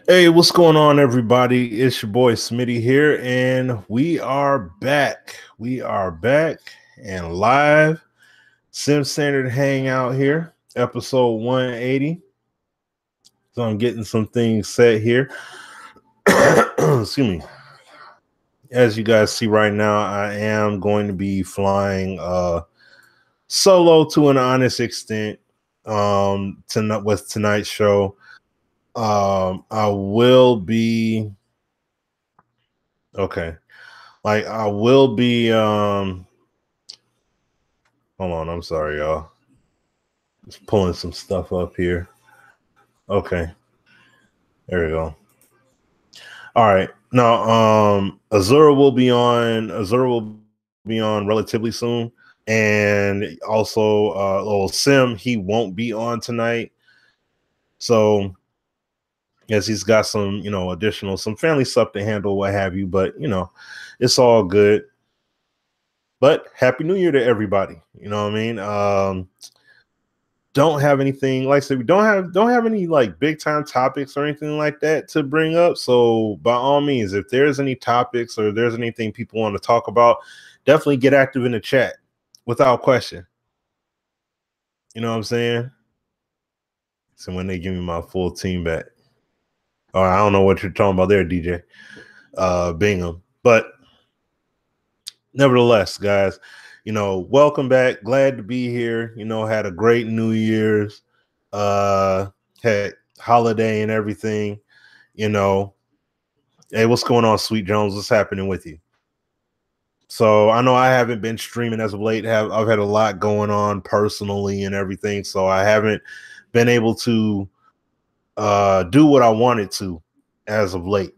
Hey, what's going on, everybody? It's your boy Smitty here, and we are back. We are back and live. Sim Standard Hangout here, episode 180. So I'm getting some things set here. Excuse me. As you guys see right now, I am going to be flying solo to an honest extent tonight with tonight's show. I will be okay. Like I will be hold on, I'm sorry, y'all. Just pulling some stuff up here. Okay. There we go. All right. Now Azure will be on relatively soon. And also little Sim, he won't be on tonight. So yes, he's got some, additional some family stuff to handle, what have you, but it's all good. But Happy New Year to everybody. You know what I mean? Don't have anything, like I said, we don't have any like big time topics or anything like that to bring up. So by all means, if there's any topics or there's anything people want to talk about, definitely get active in the chat without question. You know what I'm saying? So when they give me my full team back. Or I don't know what you're talking about there, DJ Bingham. But nevertheless, guys, welcome back. Glad to be here. Had a great New Year's. Had holiday and everything. Hey, what's going on, Sweet Jones? What's happening with you? So I know I haven't been streaming as of late. I've had a lot going on personally and everything, so I haven't been able to do what I wanted to as of late.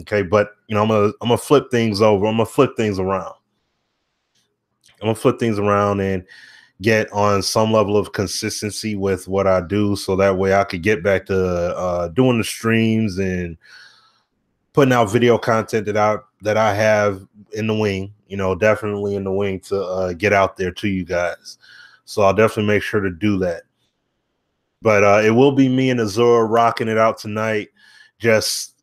Okay, but I'm gonna flip things over. I'm gonna flip things around. And get on some level of consistency with what I do, so that way I could get back to doing the streams and putting out video content that I have in the wing, definitely in the wing to get out there to you guys. So I'll definitely make sure to do that. But it will be me and Azure rocking it out tonight. Just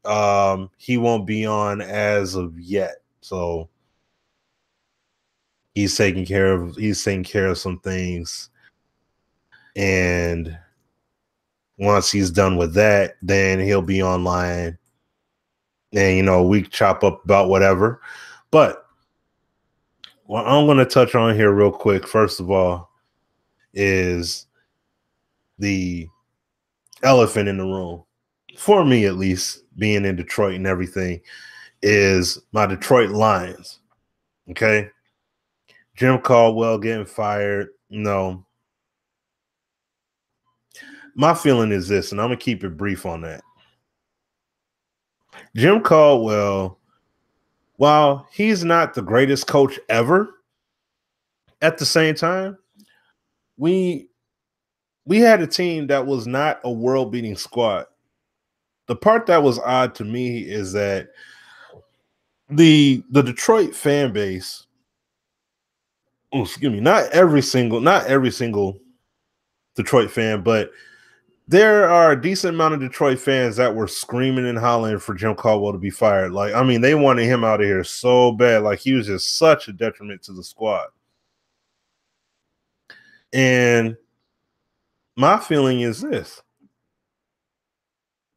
he won't be on as of yet. So he's taking care of some things. And once he's done with that, then he'll be online. And we chop up about whatever. But what I'm going to touch on here real quick, first of all, is the elephant in the room, for me at least, being in Detroit and everything, is my Detroit Lions. Okay. Jim Caldwell getting fired. My feeling is this, and I'm going to keep it brief on that. Jim Caldwell, while he's not the greatest coach ever, at the same time, we had a team that was not a world-beating squad. The part that was odd to me is that the Detroit fan base, not every single Detroit fan, but there are a decent amount of Detroit fans that were screaming and hollering for Jim Caldwell to be fired. Like, I mean, they wanted him out of here so bad. Like, he was just such a detriment to the squad. And my feeling is this.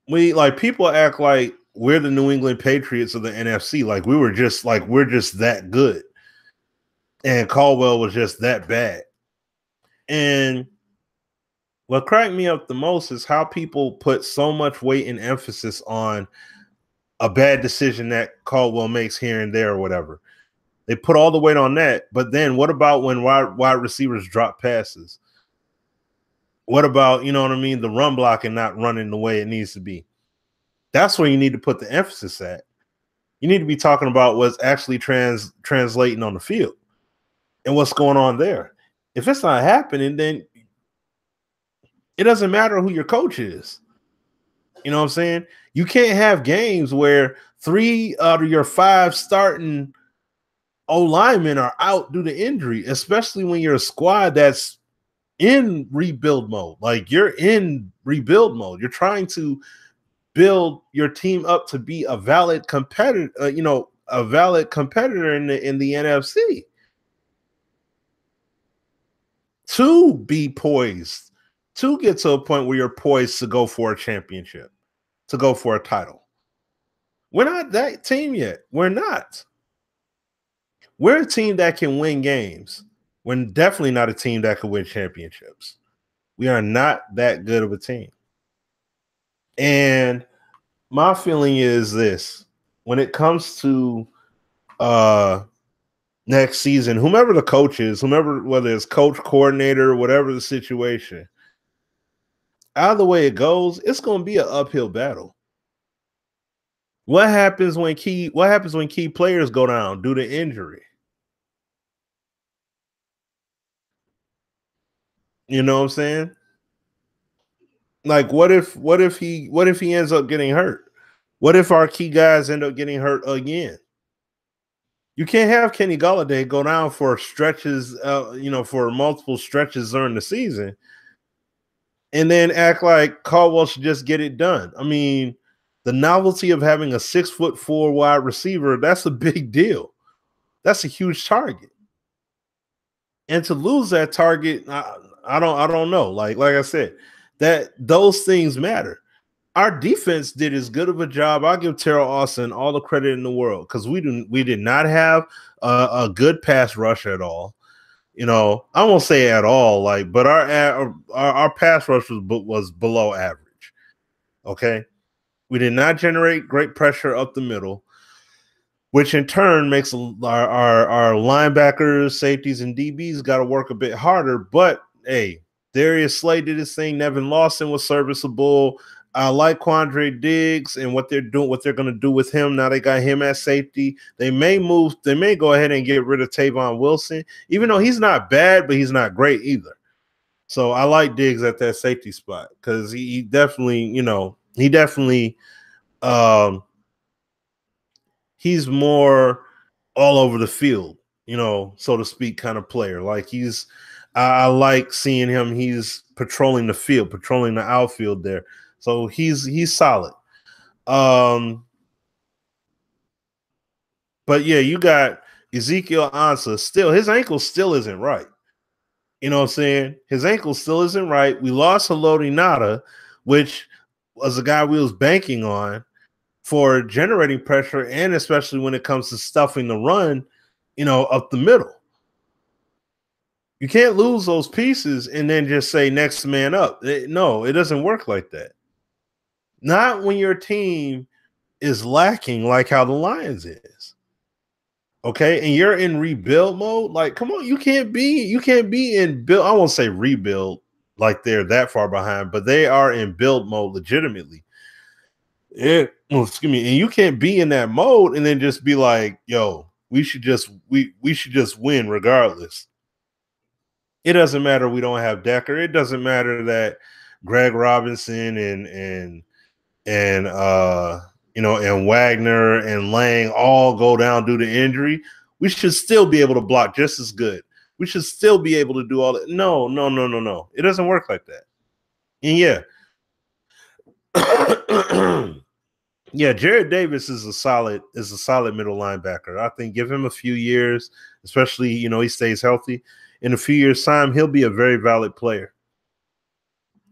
People act like we're the New England Patriots of the NFC. Like we're just that good. And Caldwell was just that bad. And what cracked me up the most is how people put so much weight and emphasis on a bad decision that Caldwell makes here and there or whatever. They put all the weight on that. But then what about when wide receivers drop passes? What about, the run blocking not running the way it needs to be? That's where you need to put the emphasis at. You need to be talking about what's actually translating on the field and what's going on there. If it's not happening, then it doesn't matter who your coach is. You know what I'm saying? You can't have games where 3 out of your 5 starting O-linemen are out due to injury, especially when you're a squad that's in rebuild mode. Like, you're in rebuild mode. You're trying to build your team up to be a valid competitor, a valid competitor in the NFC. To be poised, to get to a point where you're poised to go for a championship, to go for a title. We're not that team yet. We're not. We're a team that can win games. We're definitely not a team that can win championships. We are not that good of a team. And my feeling is this: when it comes to next season, whomever the coach is, whether it's coach, coordinator, whatever the situation, either way it goes, it's going to be an uphill battle. What happens when key players go down due to injury? You know what I'm saying? Like, what if he ends up getting hurt? What if our key guys end up getting hurt again? You can't have Kenny Golladay go down for stretches, for multiple stretches during the season, and then act like Caldwell should just get it done. I mean, the novelty of having a 6'4" wide receiver, that's a big deal. That's a huge target. And to lose that target, I don't know. Like I said, that those things matter. Our defense did as good of a job. I'll give Terrell Austin all the credit in the world because we did not have a good pass rush at all. I won't say at all, but our pass rush was below average. Okay, we did not generate great pressure up the middle, which in turn makes our linebackers, safeties, and DBs got to work a bit harder. But hey, Darius Slay did his thing. Nevin Lawson was serviceable. I like Quandre Diggs and what they're going to do with him. Now they got him at safety. They may go ahead and get rid of Tavon Wilson, even though he's not bad, but he's not great either. So I like Diggs at that safety spot because he definitely, he's more all over the field, so to speak, kind of player. Like I like seeing him. He's patrolling the field, patrolling the outfield there. So he's solid. But yeah, you got Ezekiel Ansah still. His ankle still isn't right. You know what I'm saying? His ankle still isn't right. We lost Haloti Ngata, which was a guy we was banking on for generating pressure, and especially when it comes to stuffing the run, up the middle. You can't lose those pieces and then just say next man up. No, it doesn't work like that. Not when your team is lacking like how the Lions is. Okay, and you're in rebuild mode. Like, come on, you can't be in build. I won't say rebuild like they're that far behind, but they are in build mode legitimately. Excuse me, and you can't be in that mode and then just be like, yo, we should just win regardless. It doesn't matter we don't have Decker. It doesn't matter that Greg Robinson and Wagner and Lang all go down due to injury. We should still be able to block just as good. We should still be able to do all that. No. It doesn't work like that. And yeah. Yeah, Jared Davis is a solid middle linebacker. I think give him a few years, especially, he stays healthy. In a few years' time, he'll be a very valid player.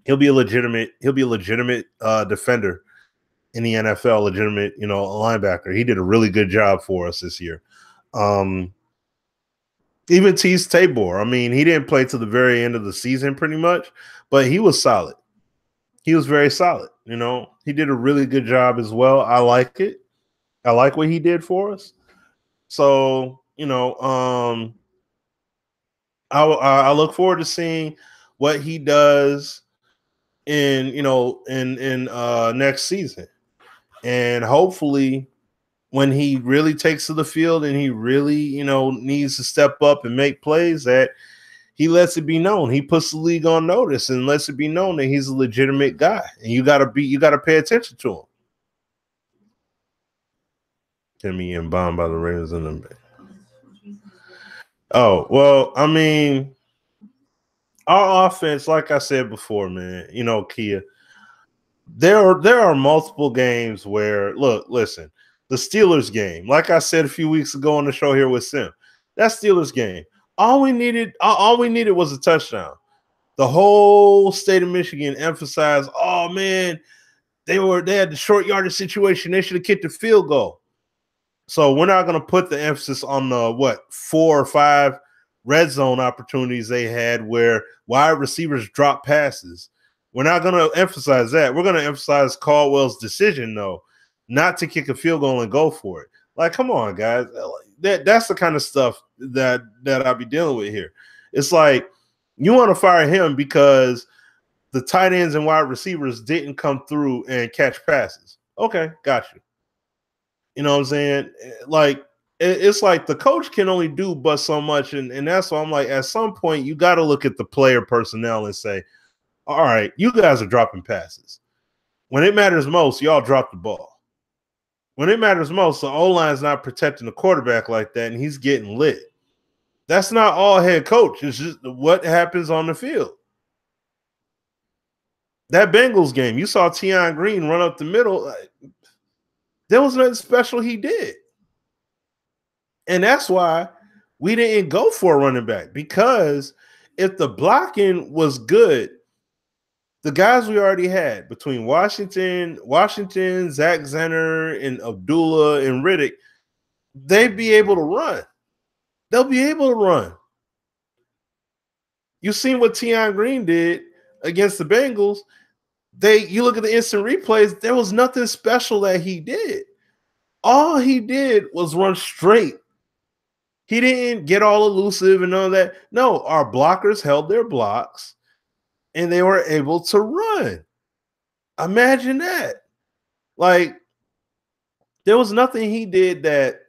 He'll be a legitimate defender in the NFL, legitimate, linebacker. He did a really good job for us this year. Even Tease Tabor. I mean, he didn't play to the very end of the season pretty much, but he was solid. He was very solid. He did a really good job as well. I like it. I like what he did for us. So, I look forward to seeing what he does in next season. And hopefully when he really takes to the field and he really, needs to step up and make plays, that he lets it be known. He puts the league on notice and lets it be known that he's a legitimate guy. And you gotta pay attention to him. Timmy and bombed by the Ravens in the Oh, well, I mean, our offense, like I said before, man, Kia, there are multiple games where listen, the Steelers game, like I said a few weeks ago on the show here with Sim, that Steelers game, all we needed was a touchdown. The whole state of Michigan emphasized, oh man, they had the short yardage situation. They should have kicked the field goal. So we're not going to put the emphasis on the 4 or 5 red zone opportunities they had where wide receivers drop passes. We're not going to emphasize that. We're going to emphasize Caldwell's decision, though, not to kick a field goal and go for it. Like, come on, guys. That's the kind of stuff that I'll be dealing with here. It's like you want to fire him because the tight ends and wide receivers didn't come through and catch passes. Okay, got you. You know what I'm saying? Like, it's like the coach can only do but so much. And that's why I'm like, at some point, you got to look at the player personnel and say, all right, you guys are dropping passes. When it matters most, y'all drop the ball. When it matters most, the O-line's not protecting the quarterback like that, and he's getting lit. That's not all head coach. It's just what happens on the field. That Bengals game, you saw Tion Green run up the middle. There was nothing special he did. And that's why we didn't go for a running back, because if the blocking was good, the guys we already had between Washington, Zach Zenner, and Abdullah and Riddick, they'd be able to run. They'll be able to run. You've seen what Tion Green did against the Bengals. You look at the instant replays, there was nothing special that he did. All he did was run straight. He didn't get all elusive and all that. No, our blockers held their blocks, and they were able to run. Imagine that. Like, there was nothing he did that,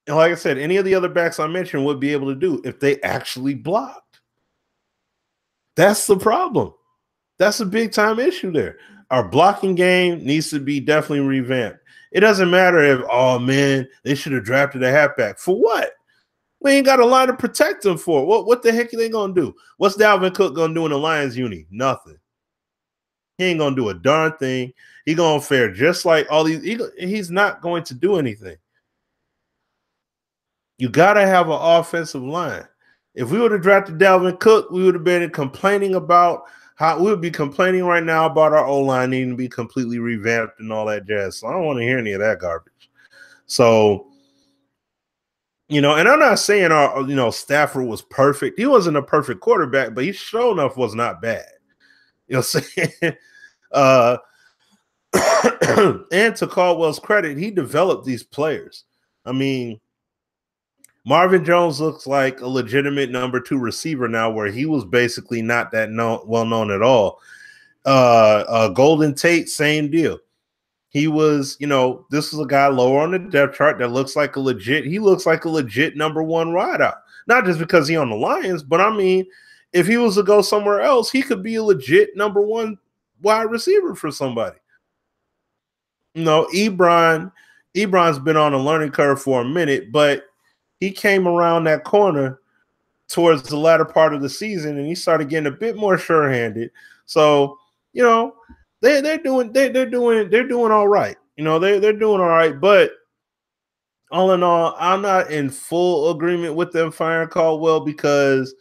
and like I said, any of the other backs I mentioned would be able to do if they actually blocked. That's the problem. That's a big time issue there. Our blocking game needs to be definitely revamped. It doesn't matter if, oh man, they should have drafted a halfback. For what? We ain't got a line to protect them for. What the heck are they going to do? What's Dalvin Cook going to do in the Lions uni? Nothing. He ain't going to do a darn thing. He going to fare just like all these. He's not going to do anything. You got to have an offensive line. If we would have drafted Dalvin Cook, we would have been complaining about how we would be complaining right now about our O-line needing to be completely revamped and all that jazz. So I don't want to hear any of that garbage. So, and I'm not saying our, Stafford was perfect. He wasn't a perfect quarterback, but he sure enough was not bad. You know what I'm saying? And to Caldwell's credit, he developed these players. I mean, Marvin Jones looks like a legitimate number 2 receiver now, where he was basically not that well known at all. Golden Tate, same deal. He was, this is a guy lower on the depth chart that looks like a legit number 1 wideout. Not just because he's on the Lions, but I mean, if he was to go somewhere else, he could be a legit number 1 wide receiver for somebody. Ebron's been on a learning curve for a minute, but he came around that corner towards the latter part of the season, and he started getting a bit more sure-handed. So, they're doing all right. They're doing all right. But all in all, I'm not in full agreement with them firing Caldwell, because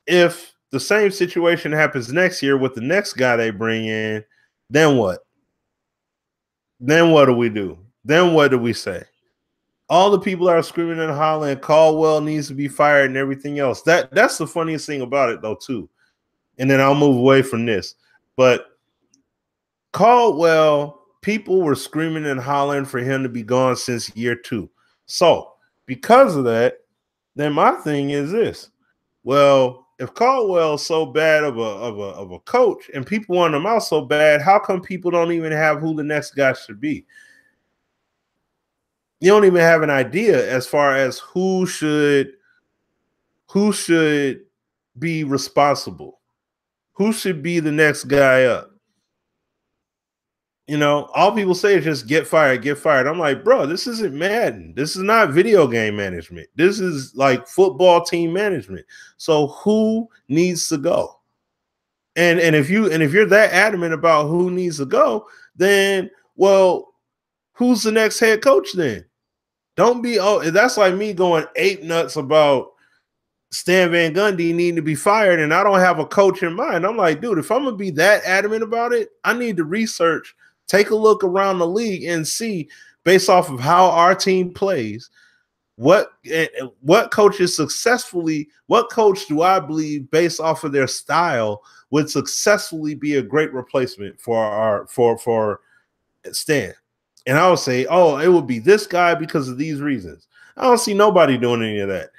if the same situation happens next year with the next guy they bring in, then what? Then what do we do? Then what do we say? All the people that are screaming and hollering, Caldwell needs to be fired and everything else. That's the funniest thing about it, though, too. And then I'll move away from this. But Caldwell, people were screaming and hollering for him to be gone since year 2. So because of that, then my thing is this. Well, if Caldwell's so bad of a coach and people want him out so bad, how come people don't even have who the next guy should be? You don't even have an idea as far as who should be responsible, who should be the next guy up. All people say is just get fired, get fired. I'm like, bro, this isn't Madden. This is not video game management. This is like football team management. So who needs to go? And if you're that adamant about who needs to go, then well, who's the next head coach then? Don't be that's like me going ape nuts about Stan Van Gundy needing to be fired, and I don't have a coach in mind. I'm like, dude, if I'm gonna be that adamant about it, I need to research, take a look around the league, and see based off of how our team plays, what coaches successfully, what coach do I believe based off of their style would successfully be a great replacement for Stan. And I would say, oh, it would be this guy because of these reasons. I don't see nobody doing any of that.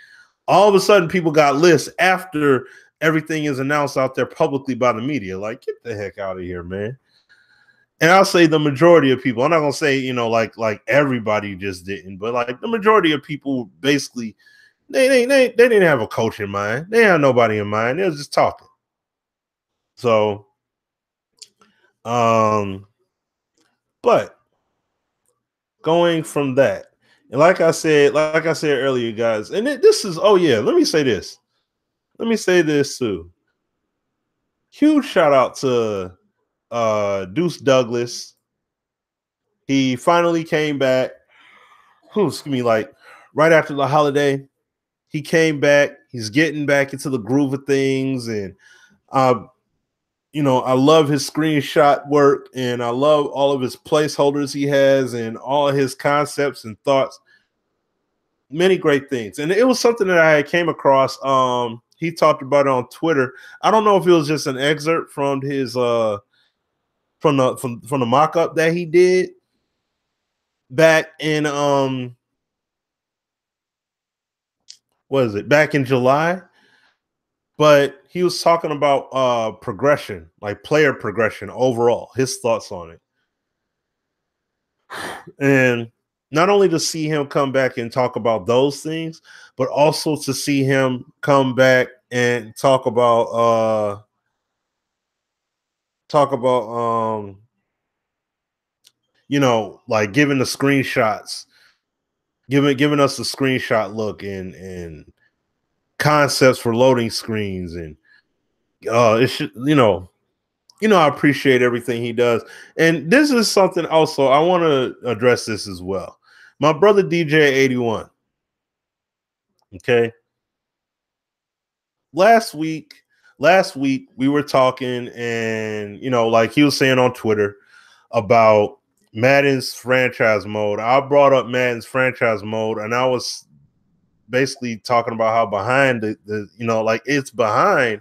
All of a sudden, people got lists after everything is announced out there publicly by the media. Like, get the heck out of here, man. And I'll say the majority of people, I'm not going to say, you know, like everybody just didn't, but like the majority of people basically, they didn't have a coach in mind. They had nobody in mind. They was just talking. So, but going from that, and like I said earlier, guys, and this is, oh yeah, let me say this. Let me say this too. Huge shout out to Deuce Douglas. He finally came back. Excuse me, like right after the holiday, he came back. He's getting back into the groove of things, and you know, I love his screenshot work, and I love all of his placeholders he has, and all of his concepts and thoughts. Many great things, and it was something that I came across. He talked about it on Twitter. I don't know if it was just an excerpt from his from the mock-up that he did back in what is it, back in July, but he was talking about progression, like player progression overall, his thoughts on it. And not only to see him come back and talk about those things, but also to see him come back and talk about you know, like giving the screenshots, giving us the screenshot look and concepts for loading screens, and it should, you know, I appreciate everything he does. And this is something also I want to address this as well. My brother DJ81. Okay. Last week we were talking, and you know, like he was saying on Twitter about Madden's franchise mode. I brought up Madden's franchise mode, and I was basically talking about how behind the you know, like it's behind,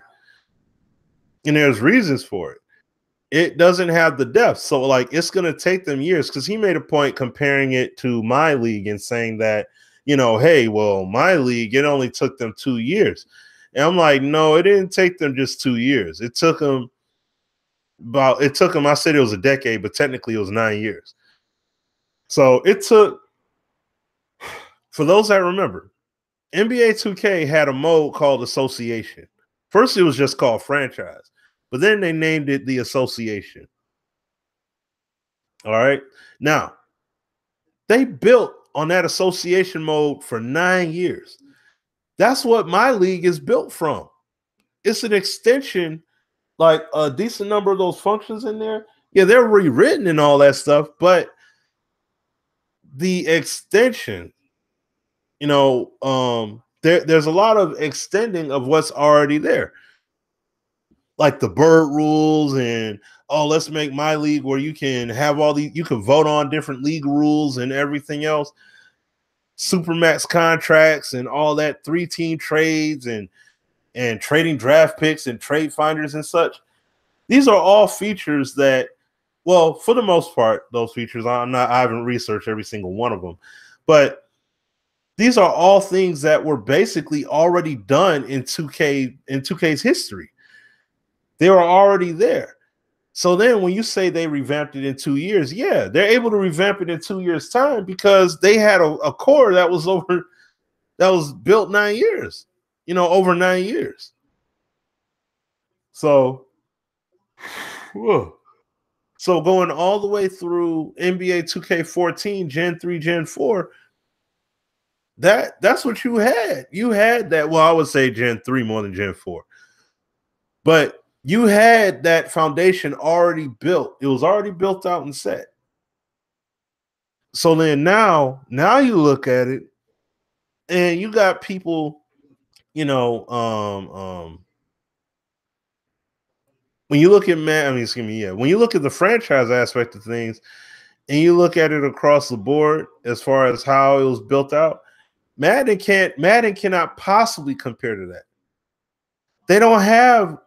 and there's reasons for it. It doesn't have the depth, so like it's going to take them years, because he made a point comparing it to my league and saying that, you know, hey, well, my league, it only took them 2 years. And I'm like, no, it didn't take them just 2 years. It took them, I said it was a decade, but technically it was 9 years. So it took, for those that remember, NBA 2K had a mode called Association. First, it was just called Franchise, but then they named it the Association. All right. Now, they built on that Association mode for 9 years. That's what my league is built from. It's an extension, like a decent number of those functions in there. Yeah, they're rewritten and all that stuff, but the extension, you know, there's a lot of extending of what's already there, like the bird rules, and oh, let's make my league where you can have all these, you can vote on different league rules and everything else, supermax contracts and all that, 3-team trades and trading draft picks and trade finders and such. These are all features that, well, for the most part, those features, I haven't researched every single one of them, but these are all things that were basically already done in 2K's history. They were already there. So then when you say they revamped it in 2 years, yeah, they're able to revamp it in 2 years' time because they had a core that was built 9 years, you know, over 9 years. So, whoa. So going all the way through NBA 2K14, Gen 3, Gen 4, that's what you had. You had that. Well, I would say Gen 3 more than Gen 4. But You had that foundation already built. It was already built out and set. So then now you look at it and you got people, you know, when you look at when you look at the franchise aspect of things and you look at it across the board as far as how it was built out, Madden cannot possibly compare to that. They don't have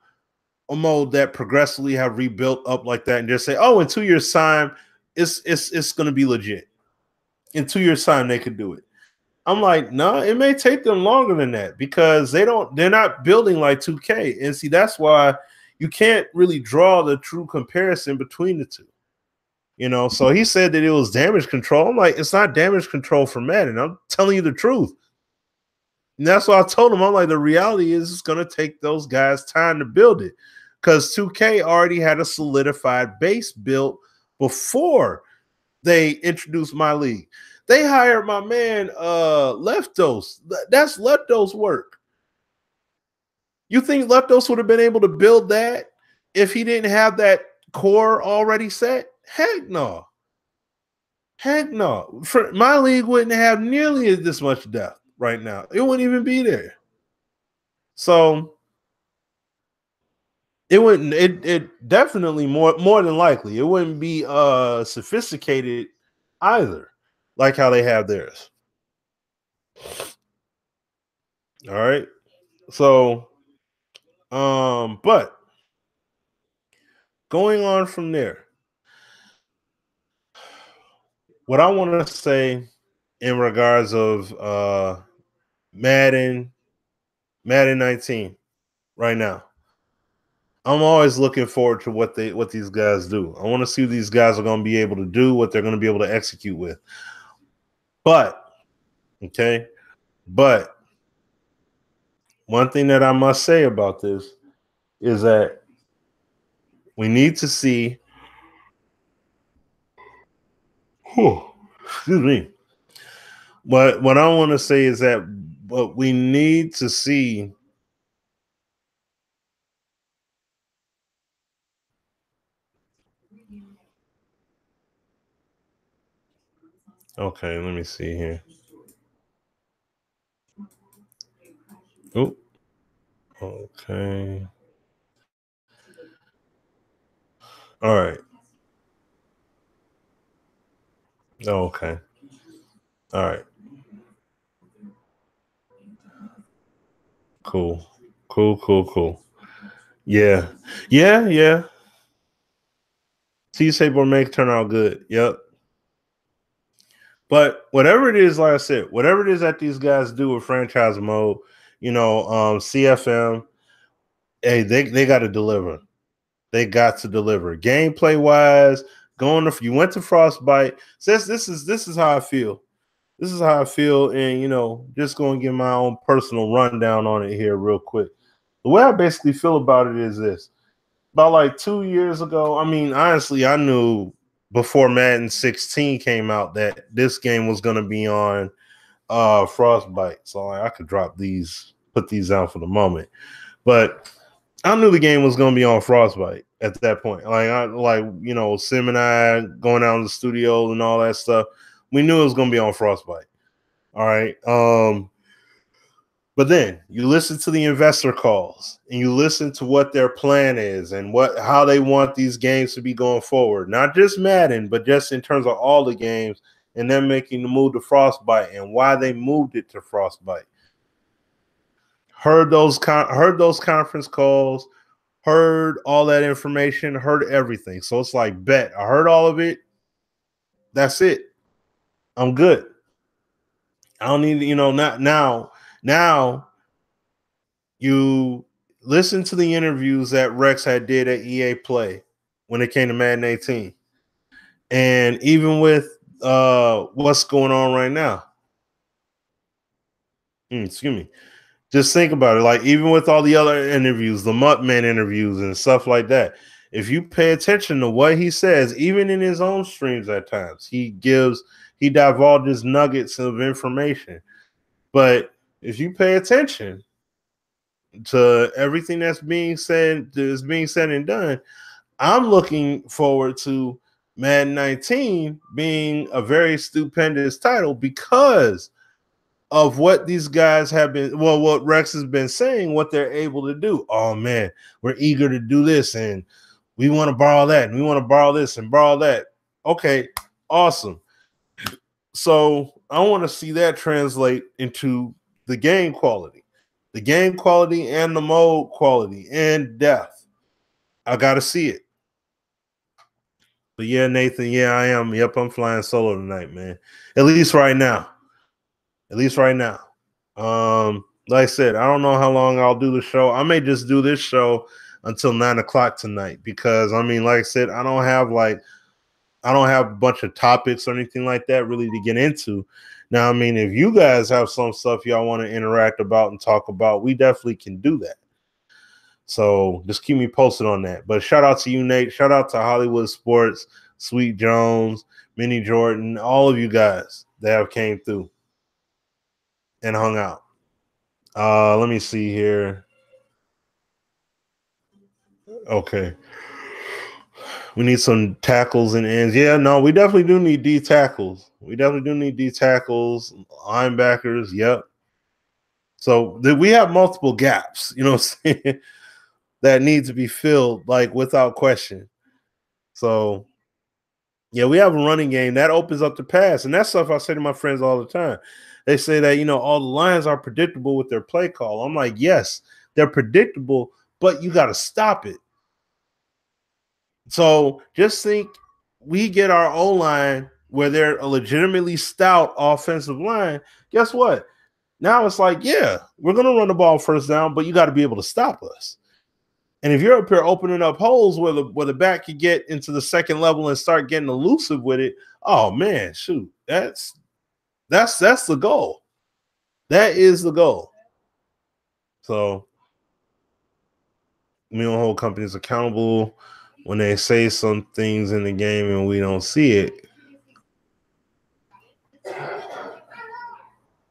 a mode that progressively have rebuilt up like that and just say, oh, in 2 years' time, it's going to be legit. In 2 years' time, they could do it. I'm like, no, it may take them longer than that because they're not building like 2K. And see, that's why you can't really draw the true comparison between the two. You know, so he said that it was damage control. I'm like, it's not damage control for Madden. I'm telling you the truth. And that's why I told him, I'm like, the reality is it's going to take those guys time to build it because 2K already had a solidified base built before they introduced my league. They hired my man Leftos. That's Leftos' work. You think Leftos would have been able to build that if he didn't have that core already set? Heck no. Heck no. My league wouldn't have nearly this much depth right now. It wouldn't even be there. So it wouldn't. It definitely more than likely it wouldn't be sophisticated either, like how they have theirs. All right. So, but going on from there, what I want to say in regards of Madden 19 right now, I'm always looking forward to what these guys do. I want to see what these guys are going to be able to do, what they're going to be able to execute with. But one thing that I must say about this is that we need to see. Excuse me. But what I want to say is that but we need to see okay, let me see here. Oh, okay. All right. Oh, okay. All right. Cool. Yeah. T-Saber make turn out good. Yep. But whatever it is, like I said, whatever it is that these guys do with franchise mode, CFM, hey, they got to deliver. They got to deliver. Gameplay wise, if you went to Frostbite, says this is how I feel. This is how I feel, and just going to give my own personal rundown on it here real quick. The way I basically feel about it is this. About like 2 years ago, I mean, honestly, I knew before Madden 16 came out that this game was going to be on Frostbite. So I could put these out for the moment. But I knew the game was going to be on Frostbite at that point. Sim and I going out in the studio and all that stuff. We knew it was going to be on Frostbite. All right. But then you listen to the investor calls and you listen to what their plan is and how they want these games to be going forward. Not just Madden, but just in terms of all the games, and them making the move to Frostbite and why they moved it to Frostbite. Heard those conference calls, heard all that information, heard everything. So it's like, bet I heard all of it. That's it. I'm good. I don't need not now. Now you listen to the interviews that Rex had did at EA Play when it came to Madden 18, and even with what's going on right now. Excuse me. Just think about it. Like, even with all the other interviews, the Muttman interviews and stuff like that, if you pay attention to what he says, even in his own streams at times, he divulges nuggets of information. But if you pay attention, to everything that's being said and done, I'm looking forward to Madden 19 being a very stupendous title because of what these guys have been, well, what Rex has been saying, what they're able to do. Oh man, we're eager to do this, and we want to borrow that, and we want to borrow this and borrow that. Okay, awesome. So I want to see that translate into the game quality and the mode quality and depth. I got to see it. But yeah, Nathan, yeah, I am. Yep, I'm flying solo tonight, man. At least right now. Like I said, I don't know how long I'll do the show. I may just do this show until 9 o'clock tonight because I mean, like I said, I don't have a bunch of topics or anything like that really to get into. Now, I mean, if you guys have some stuff y'all want to interact about and talk about, we definitely can do that. So just keep me posted on that. But shout out to you, Nate. Shout out to Hollywood Sports, Sweet Jones, Minnie Jordan, all of you guys that have came through and hung out. Let me see here. Okay. We need some tackles and ends. Yeah, no, we definitely do need D tackles. Linebackers. Yep. So we have multiple gaps, you know what I'm saying, that need to be filled, like without question. So yeah, we have a running game that opens up the pass. And that's stuff I say to my friends all the time. They say that, you know, all the Lions are predictable with their play call. I'm like, yes, they're predictable, but you got to stop it. So just think we get our O-line where they're a legitimately stout offensive line. Guess what? Now it's like, yeah, we're going to run the ball first down, but you got to be able to stop us. And if you're up here opening up holes where the back can get into the second level and start getting elusive with it, oh man, shoot, that's the goal. That is the goal. So we don't hold companies accountable when they say some things in the game and we don't see it.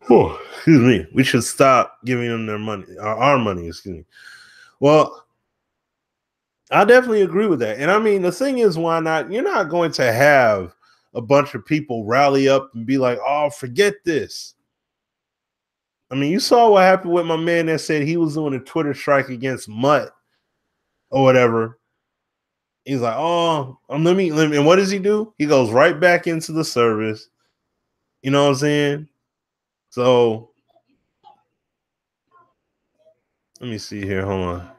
Oh, excuse me. We should stop giving them their money, our money, excuse me. Well, I definitely agree with that. And I mean, the thing is, why not? You're not going to have a bunch of people rally up and be like, oh, forget this. I mean, you saw what happened with my man that said he was doing a Twitter strike against Mutt or whatever. He's like, oh, let me. And what does he do? He goes right back into the service. You know what I'm saying? So let me see here. Hold on.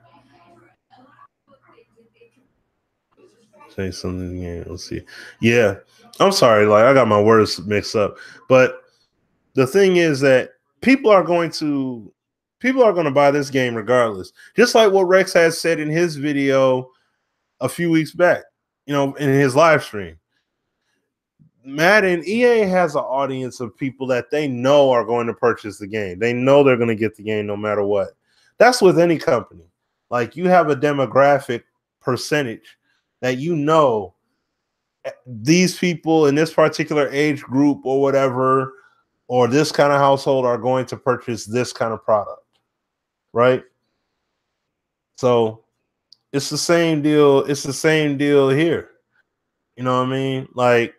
Say something again. Let's see. Yeah, I'm sorry. Like I got my words mixed up. But the thing is that people are going to buy this game regardless. Just like what Rex has said in his video a few weeks back, you know, in his live stream. Madden, EA has an audience of people that they know are going to purchase the game. They know they're going to get the game no matter what. That's with any company. Like you have a demographic percentage that you know these people in this particular age group or whatever, or this kind of household are going to purchase this kind of product, right? So it's the same deal. It's the same deal here. You know what I mean? Like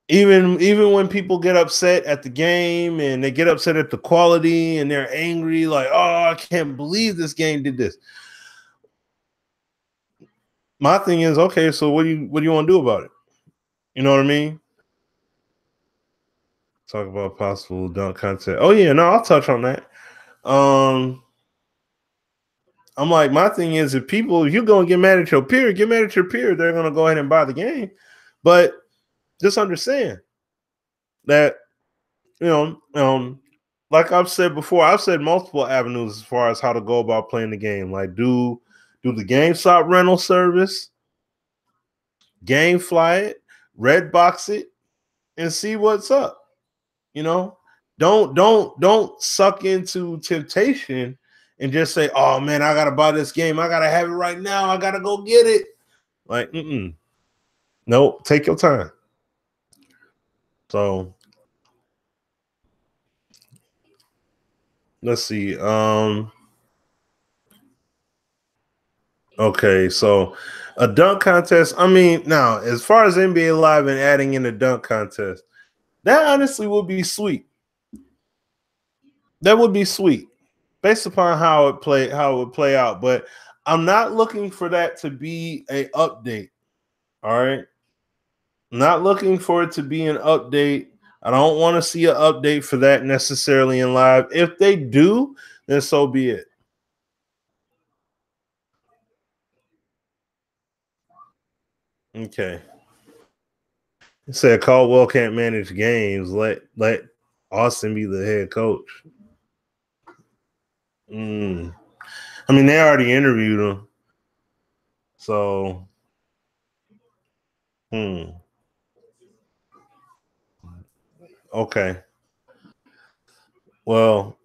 even when people get upset at the game and they get upset at the quality and they're angry, like, oh, I can't believe this game did this. My thing is, okay, so what do you want to do about it? You know what I mean? Talk about possible dunk content. Oh yeah, no, I'll touch on that. I'm like, my thing is, if you're gonna get mad at your peer, they're gonna go ahead and buy the game. But just understand that, you know, like I've said before, I've said multiple avenues as far as how to go about playing the game. Like do the GameStop rental service, GameFly it, Redbox it, and see what's up. You know, don't suck into temptation and just say, oh man, I gotta buy this game. I gotta have it right now. I gotta go get it. Like, nope, take your time. So let's see. Okay, so a dunk contest. I mean, now as far as NBA Live and adding in a dunk contest, that honestly would be sweet. That would be sweet, based upon how it would play out. But I'm not looking for that to be a update. All right, not looking for it to be an update. I don't want to see an update for that necessarily in live. If they do, then so be it. Okay. It said Caldwell can't manage games. Let Austin be the head coach. I mean, they already interviewed him. So, okay. Well,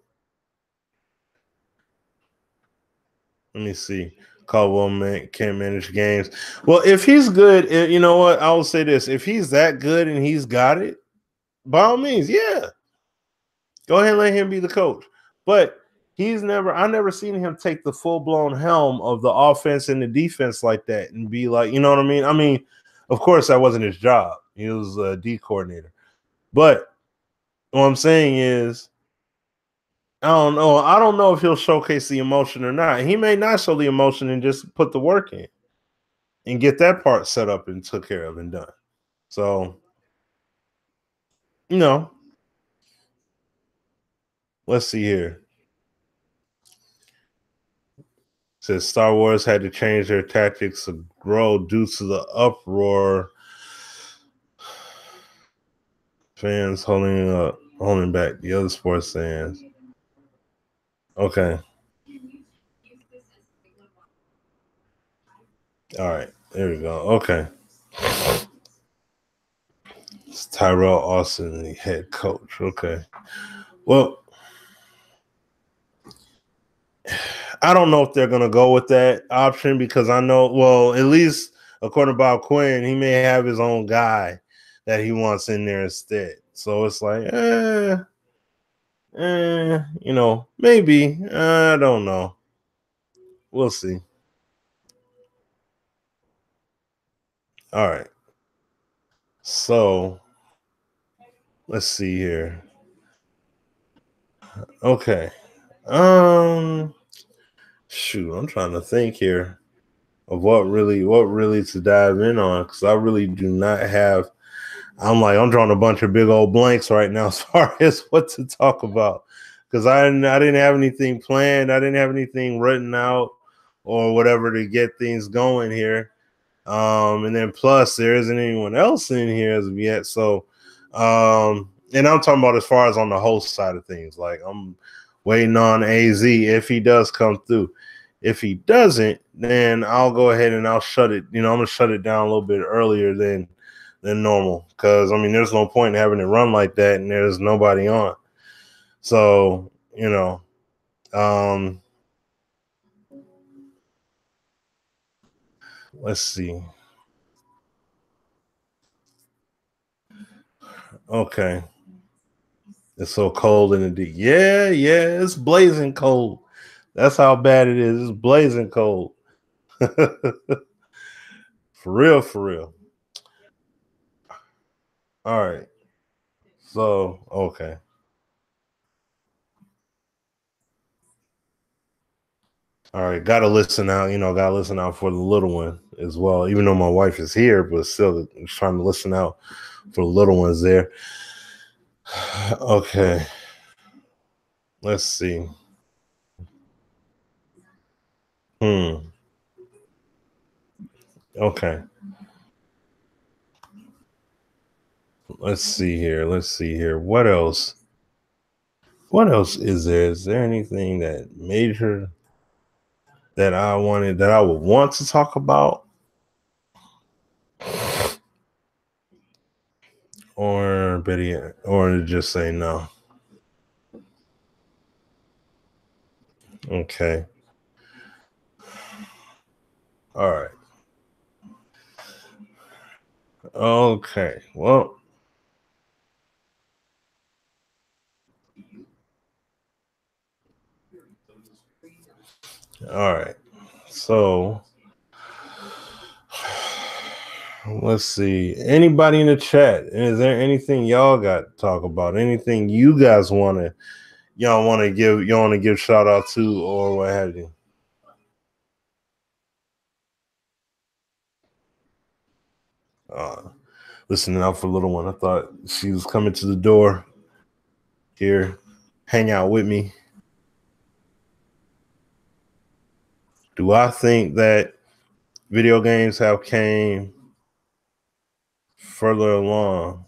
let me see. Caldwell can't manage games. Well, if he's good, you know what? I will say this. If he's that good and he's got it, by all means, yeah. Go ahead and let him be the coach. But I never seen him take the full-blown helm of the offense and the defense like that and be like, you know what I mean? I mean, of course, that wasn't his job. He was a D coordinator. But what I'm saying is, I don't know. I don't know if he'll showcase the emotion or not. He may not show the emotion and just put the work in and get that part set up and took care of and done. So, you know, let's see here. It says Star Wars had to change their tactics to grow due to the uproar. Fans holding back the other sports fans. Okay. All right. There we go. Okay. It's Tyrell Austin, the head coach. Okay. Well, I don't know if they're going to go with that option because I know, well, at least according to Bob Quinn, he may have his own guy that he wants in there instead. So it's like, you know, maybe. I don't know. We'll see. All right. So let's see here. Okay. Shoot, I'm trying to think here of what really to dive in on because I really do not have. I'm drawing a bunch of big old blanks right now as far as what to talk about because I didn't have anything planned. I didn't have anything written out or whatever to get things going here. And then plus there isn't anyone else in here as of yet. So, and I'm talking about as far as on the host side of things. Like I'm waiting on AZ if he does come through. If he doesn't, then I'll go ahead and I'll shut it. You know, I'm gonna shut it down a little bit earlier than normal because I mean, there's no point in having it run like that and there's nobody on. So, you know, let's see. Okay. It's so cold in the deep. Yeah, it's blazing cold. That's how bad it is. It's blazing cold. For real, for real. All right. So, okay. All right. Gotta listen out, gotta listen out for the little one as well. Even though my wife is here, but still trying to listen out for the little ones there. Okay. Let's see. Okay. Let's see here. What else? What else is there? Is there anything that major that I would want to talk about? Or Betty, or just say no. Okay. All right. Okay. Well, All right. So let's see. Anybody in the chat? Is there anything y'all got to talk about? Anything you guys want to give shout out to or what have you? Listening out for little one. I thought she was coming to the door here, hang out with me. Do I think that video games have came further along?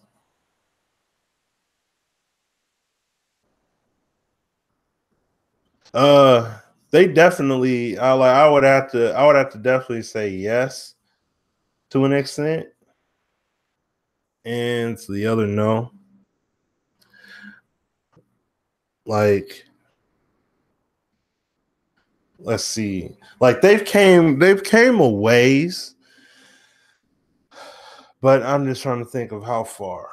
They definitely. I would have to definitely say yes to an extent, and to the other no. Like, let's see. Like they've came a ways, but I'm just trying to think of how far.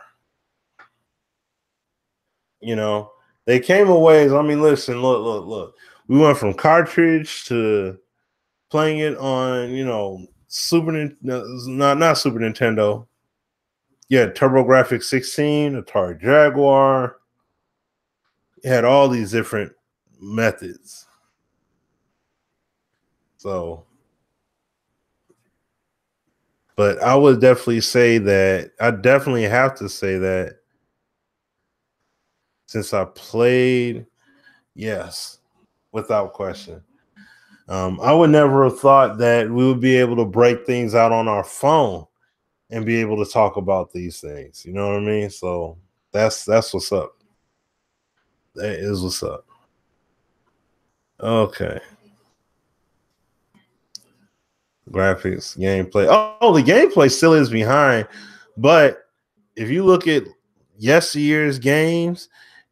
You know, they came a ways. I mean, listen, look. We went from cartridge to playing it on, not Super Nintendo. Yeah, TurboGrafx 16, Atari Jaguar. It had all these different methods. So, but I would definitely say that I definitely have to say that since I played, yes, without question. I would never have thought that we would be able to break things out on our phone and be able to talk about these things. You know what I mean? So that's what's up. That is what's up. Okay. Graphics, gameplay. Oh, the gameplay still is behind, but if you look at yesteryear's games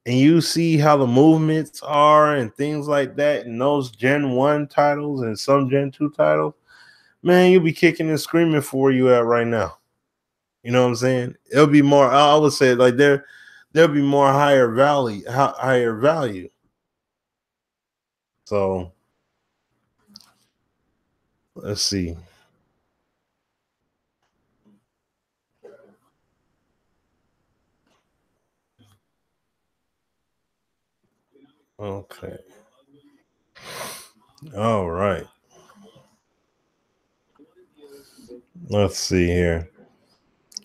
and you see how the movements are and things like that in those Gen 1 titles and some Gen 2 titles, man, you'll be kicking and screaming for where you at right now. You know what I'm saying? It'll be more, I would say, like there'll be more higher value. So let's see. Okay. All right. Let's see here.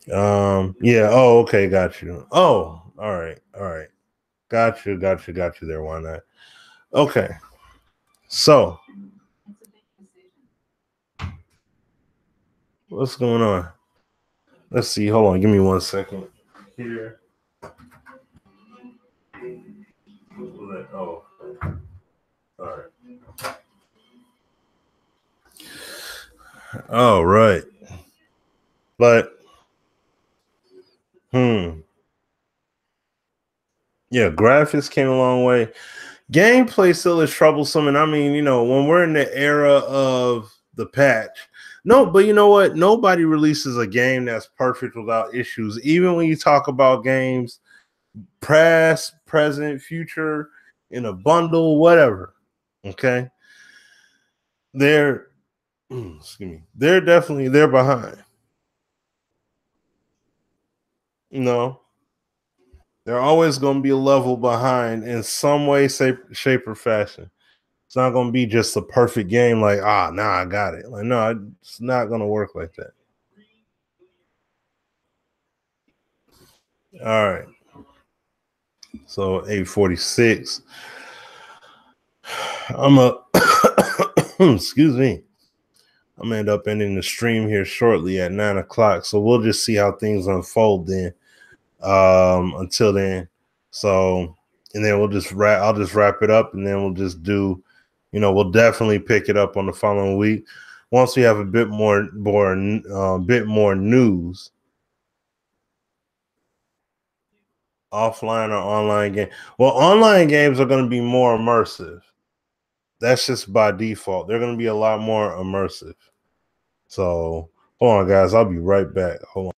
Yeah. Oh, okay. Got you. Oh, all right. All right. Got you there. Why not? Okay. So, what's going on? Let's see. Hold on. Give me 1 second. Here. Oh, all right. All right. But, yeah, graphics came a long way. Gameplay still is troublesome. And I mean, when we're in the era of the patch, no, but you know what? Nobody releases a game that's perfect without issues. Even when you talk about games, past, present, future, in a bundle, whatever. Okay. They're excuse me, they're behind. No, they're always going to be a level behind in some way, shape, or fashion. It's not going to be just a perfect game like, I got it. Like, no, it's not going to work like that. All right. So 8:46. I'm a excuse me. I'm gonna end up ending the stream here shortly at 9 o'clock. So we'll just see how things unfold then. Until then. So and then I'll just wrap it up and then we'll just do, we'll definitely pick it up on the following week. Once we have a bit more news. Offline or online game. Well, online games are going to be more immersive. That's just by default. They're going to be a lot more immersive. So hold on, guys. I'll be right back. Hold on.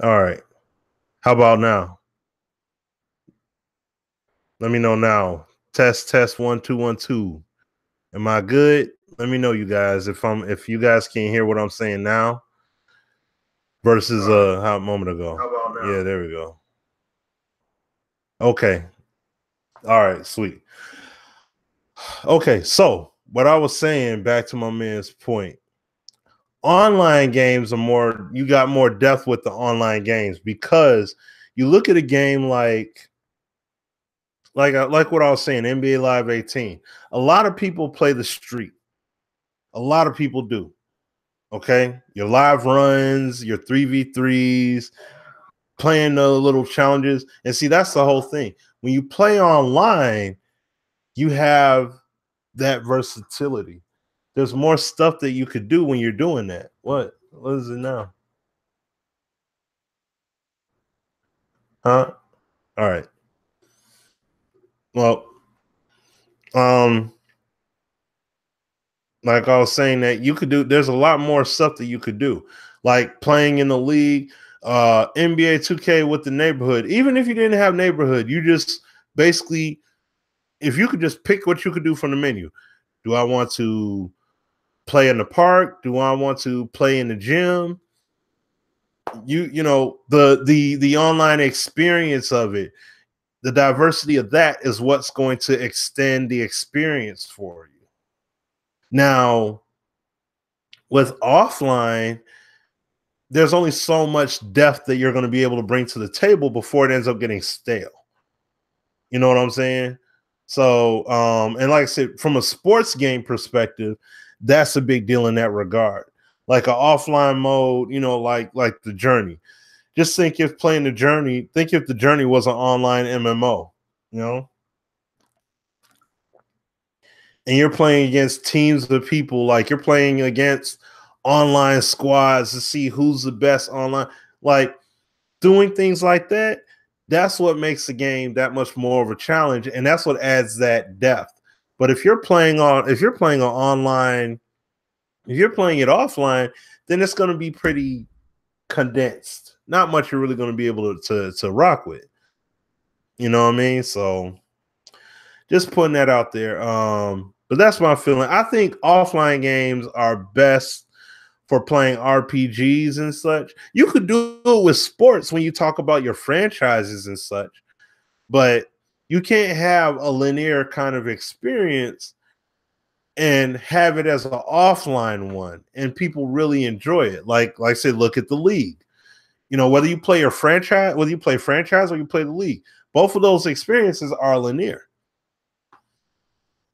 All right. How about now? Let me know now. Test 1 2 1 2. Am I good? Let me know, you guys, if you guys can't hear what I'm saying now versus how a moment ago. How about now? Yeah, there we go. Okay. All right, sweet. Okay, so what I was saying, back to my man's point, online games are more, you got more depth with the online games, because you look at a game like what I was saying, NBA Live 18. A lot of people play the street. A lot of people do. Okay, your live runs, your 3v3s, playing the little challenges. And see, that's the whole thing. When you play online, you have that versatility. There's more stuff that you could do when you're doing that. What is it now? Huh? All right. Well, um, like I was saying, that you could do, there's a lot more stuff that you could do, like playing in the league, NBA 2K with the neighborhood. Even if you didn't have neighborhood, you just basically, if you could just pick what you could do from the menu. Do I want to play in the park? Do I want to play in the gym? You know, the online experience of it, the diversity of that is what's going to extend the experience for you. Now, with offline, there's only so much depth that you're going to be able to bring to the table before it ends up getting stale. You know what I'm saying? So, and like I said, from a sports game perspective, that's a big deal in that regard. Like an offline mode, you know, like the Journey. Just think if playing the Journey, think if the Journey was an online MMO, you know, and you're playing against teams of people, like you're playing against online squads to see who's the best online, like doing things like that. That's what makes the game that much more of a challenge, and that's what adds that depth. But if you're playing an online, if you're playing it offline, then it's going to be pretty condensed. Not much you're really going to be able to rock with. You know what I mean? So just putting that out there. But that's my feeling. I think offline games are best for playing RPGs and such. You could do it with sports when you talk about your franchises and such, but you can't have a linear kind of experience and have it as an offline one and people really enjoy it. Like I said, look at the league. You know, whether you play your franchise, whether you play franchise or you play the league, both of those experiences are linear.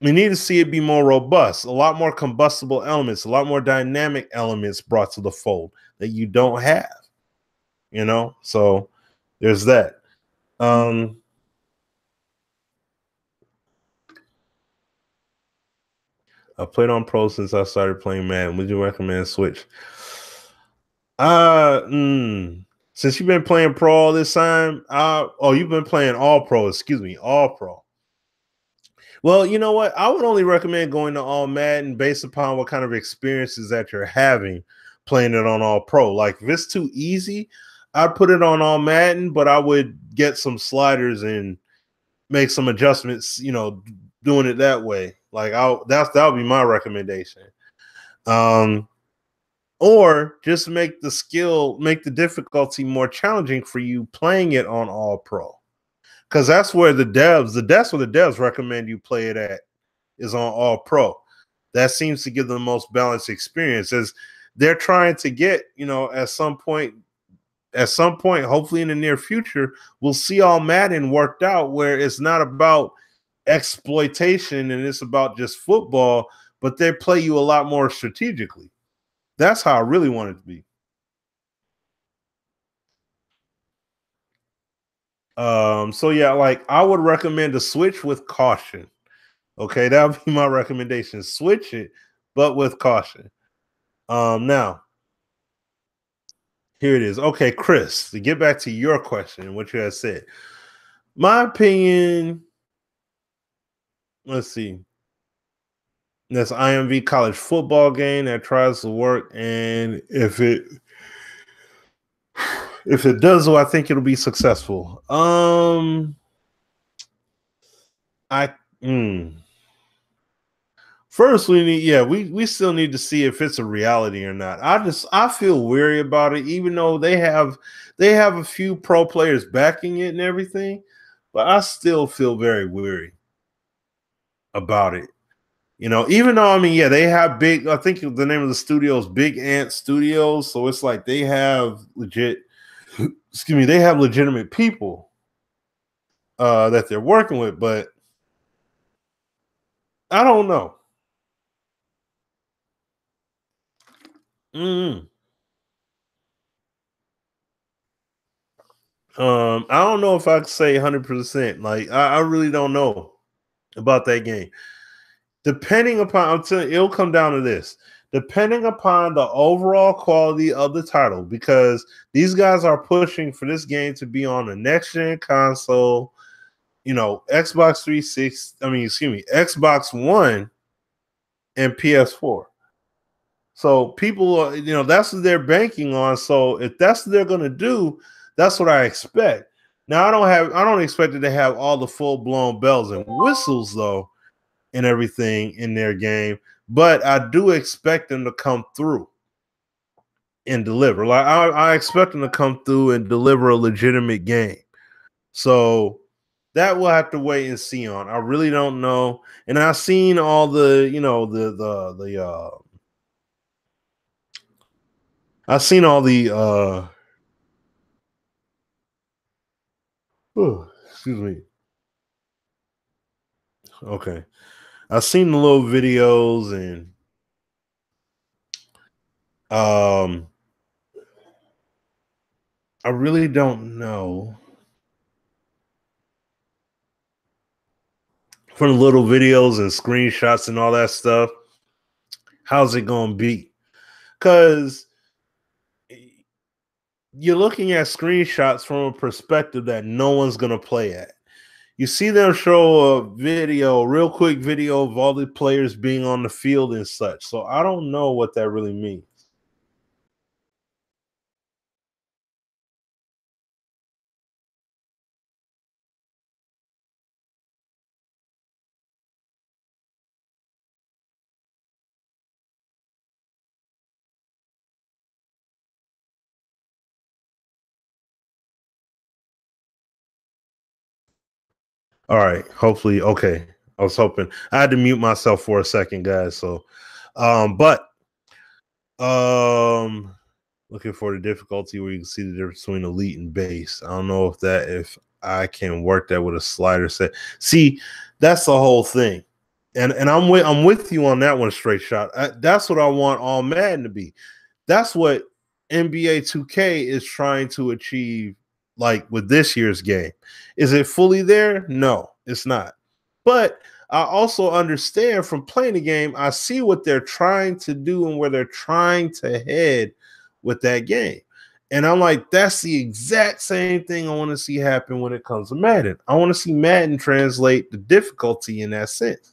We need to see it be more robust, a lot more combustible elements, a lot more dynamic elements brought to the fold that you don't have, you know? So there's that. I played on Pro since I started playing Madden. Would you recommend Switch? Since you've been playing Pro all this time, you've been playing All Pro, excuse me, All Pro. Well, you know what? I would only recommend going to All Madden based upon what kind of experiences that you're having playing it on All Pro. Like if it's too easy, I'd put it on All Madden, but I would get some sliders and make some adjustments, you know, doing it that way. Like that would be my recommendation. Or just make the difficulty more challenging for you playing it on All Pro. Because that's where the devs recommend you play it at, is on All Pro. That seems to give the most balanced experience, as they're trying to get, you know, at some point, hopefully in the near future, we'll see All Madden worked out where it's not about exploitation and it's about just football, but they play you a lot more strategically. That's how I really want it to be. So yeah, like I would recommend a Switch with caution. Okay, that would be my recommendation. Switch it, but with caution. Now here it is. Okay, Chris, to get back to your question, what you had said. My opinion, let's see. This IMV college football game that tries to work, and If it does, though, I think it'll be successful. I First we need, we still need to see if it's a reality or not. I feel weary about it, even though they have a few pro players backing it and everything, but I still feel very weary about it. You know, even though they have big, I think the name of the studio is Big Ant Studios, so it's like they have they have legitimate people that they're working with, but I don't know. I don't know if I could say 100%. Like, I really don't know about that game. Depending upon, it'll come down to this. Depending upon the overall quality of the title, because these guys are pushing for this game to be on the next gen console, Xbox 360, Xbox One and PS4. So people are, that's what they're banking on. So if that's what they're going to do, that's what I expect. Now I don't expect it to have all the full blown bells and whistles though and everything in their game, but I do expect them to come through and deliver. Like I expect them to come through and deliver a legitimate game. So that we'll have to wait and see on. I really don't know. And I've seen all the, I've seen all the excuse me. Okay. I've seen the little videos and I really don't know. For the little videos and screenshots and all that stuff, how's it going to be? Because you're looking at screenshots from a perspective that no one's going to play at. You see them show a real quick video of all the players being on the field and such. So I don't know what that really means. All right. Hopefully. Okay. I was hoping. I had to mute myself for a second, guys. So, but looking for the difficulty where you can see the difference between elite and base. I don't know if I can work that with a slider set. See, that's the whole thing. And I'm with you on that one, straight shot. That's what I want all Madden to be. That's what NBA 2K is trying to achieve, like with this year's game. Is it fully there? No, it's not. But I also understand from playing the game, I see what they're trying to do and where they're trying to head with that game. And I'm like, that's the exact same thing I want to see happen when it comes to Madden. I want to see Madden translate the difficulty in that sense.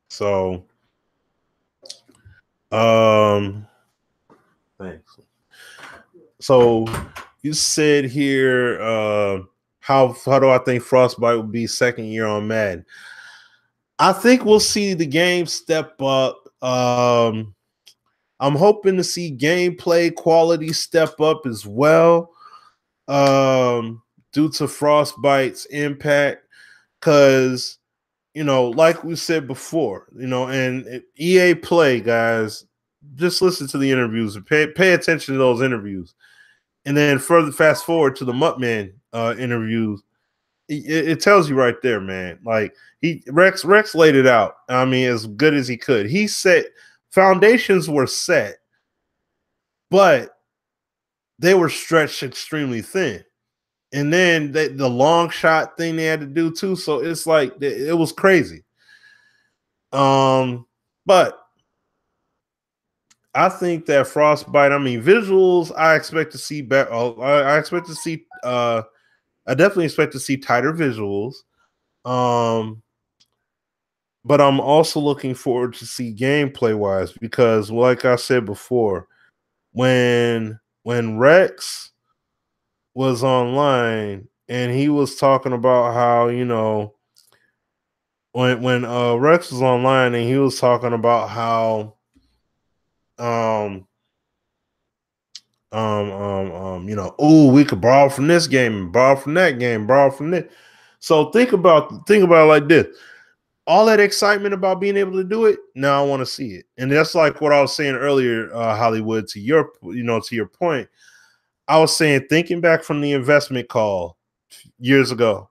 So, thanks. So you said here, how do I think Frostbite will be second year on Madden? I think we'll see the game step up. I'm hoping to see gameplay quality step up as well, due to Frostbite's impact. Because, like we said before, and EA Play, guys, just listen to the interviews and pay attention to those interviews. And then further fast forward to the Muttman interviews, it tells you right there, man. Like Rex laid it out. I mean, as good as he could. He said foundations were set, but they were stretched extremely thin. And then the long shot thing they had to do too. So it's like it was crazy. But I think that Frostbite, visuals, I expect to see better. I expect to see I definitely expect to see tighter visuals. but I'm also looking forward to see gameplay wise, because like I said before, when Rex was online and he was talking about how, you know, when Rex was online and he was talking about how you know, oh, we could borrow from this game and borrow from that game, borrow from this. So think about it like this. All that excitement about being able to do it, now I want to see it. And that's like what I was saying earlier, Hollywood, to your, you know, to your point. I was saying, thinking back from the investment call years ago,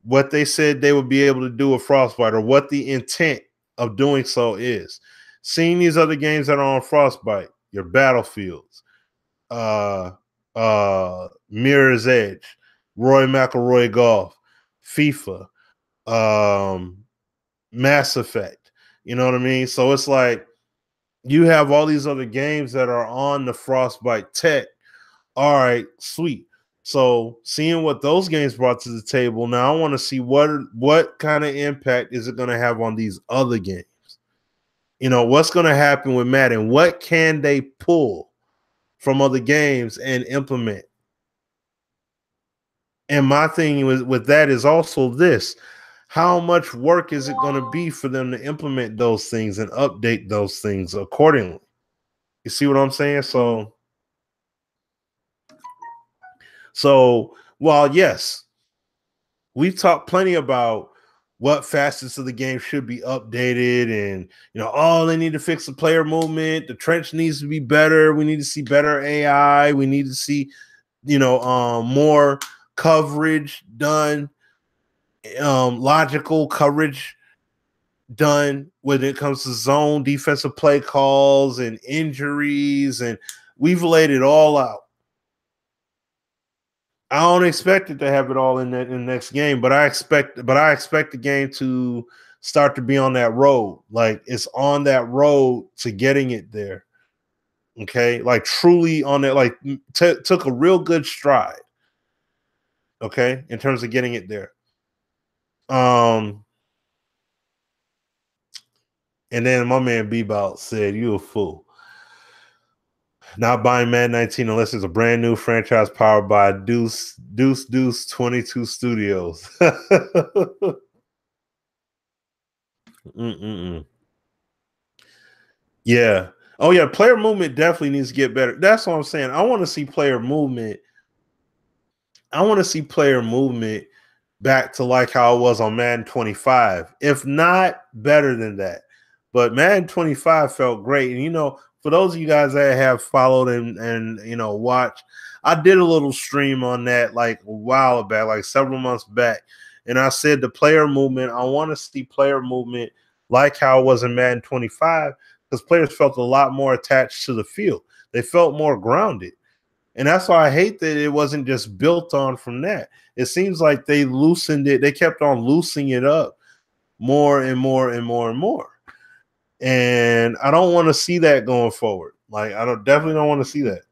what they said they would be able to do with Frostbite, or what the intent of doing so is. Seeing these other games that are on Frostbite, your Battlefields, Mirror's Edge, Roy McIlroy Golf, FIFA, Mass Effect. You know what I mean? So it's like you have all these other games that are on the Frostbite tech. All right, sweet. So seeing what those games brought to the table, now I want to see what kind of impact is it going to have on these other games. You know, what's going to happen with Madden? What can they pull from other games and implement? And my thing with that is also this: how much work is it going to be for them to implement those things and update those things accordingly? You see what I'm saying? So while yes, we've talked plenty about what facets of the game should be updated, and you know, oh, they need to fix the player movement, the trench needs to be better, we need to see better AI, we need to see, you know, more coverage done, logical coverage done when it comes to zone defensive play calls and injuries, and we've laid it all out. I don't expect it to have it all in the next game, but I expect the game to start to be on that road. Like it's on that road to getting it there. Okay, like truly on it. Like took a real good stride. Okay, in terms of getting it there. And then my man Bebout said, "You a fool. Not buying Madden 19 unless it's a brand new franchise powered by Deuce 22 Studios." Yeah. Oh yeah, player movement definitely needs to get better. That's what I'm saying. I want to see player movement. I want to see player movement back to like how it was on Madden 25, if not better than that. But Madden 25 felt great. And you know, for those of you guys that have followed and you know watched, I did a little stream on that like a while back, like several months back. And I said the player movement, I want to see player movement like how it was in Madden 25, because players felt a lot more attached to the field. They felt more grounded. And that's why I hate that it wasn't just built on from that. It seems like they loosened it. They kept on loosening it up more and more and more and more. And I don't want to see that going forward. Like I definitely don't want to see that.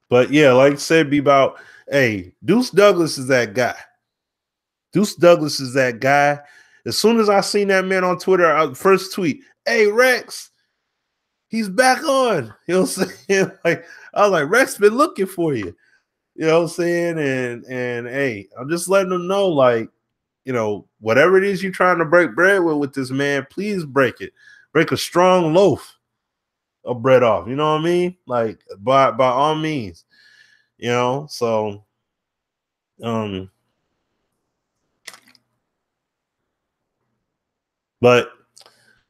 But yeah, like I said, be about, hey, Deuce Douglas is that guy. Deuce Douglas is that guy. As soon as I seen that man on Twitter, first tweet, hey Rex, he's back on. You know what I'm saying? Like I was like, Rex been looking for you. You know what I'm saying? And hey, I'm just letting them know, like, you know, whatever it is you're trying to break bread with this man, please break it. Break a strong loaf of bread off. You know what I mean? Like by all means. You know, so but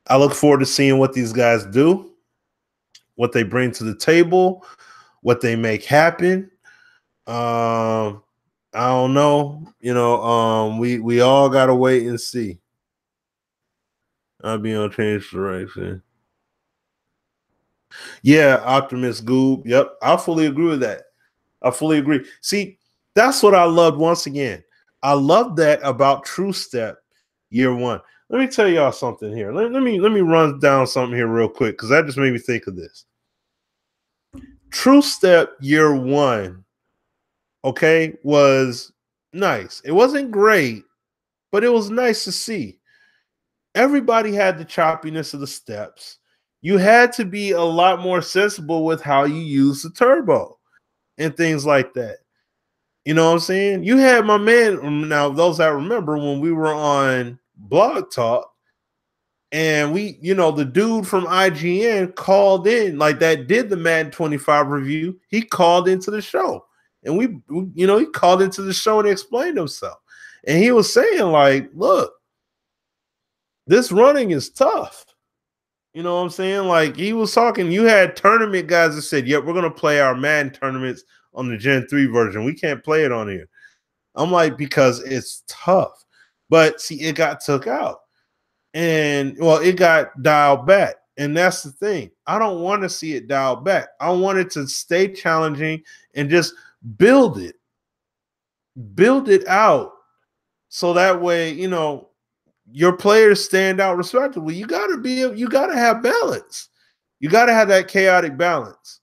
I look forward to seeing what these guys do, what they bring to the table, what they make happen. I don't know. You know, we all gotta wait and see. I'll be on change direction. Yeah, Optimus Goob. Yep, I fully agree with that. I fully agree. See, that's what I loved once again. I love that about True Step year one. Let me tell y'all something here. Let me run down something here real quick, because that just made me think of this. True Step year one, okay, was Nice. It wasn't great, but it was nice to see. Everybody had the choppiness of the steps. You had to be a lot more sensible with how you use the turbo and things like that. You know what I'm saying? You had my man. Now, those I remember when we were on Blog Talk, and the dude from IGN called in, like that did the Madden 25 review. He called into the show, and he called into the show and explained himself. And he was saying, like, look, this running is tough. You know what I'm saying? Like, he was talking, you had tournament guys that said, yep, we're going to play our Madden tournaments on the Gen 3 version. We can't play it on here. I'm like, because it's tough. But see, it got took out. And, well, it got dialed back. And that's the thing. I don't want to see it dialed back. I want it to stay challenging and just build it. Build it out. So that way, your players stand out respectively. You got to have balance. You got to have that chaotic balance.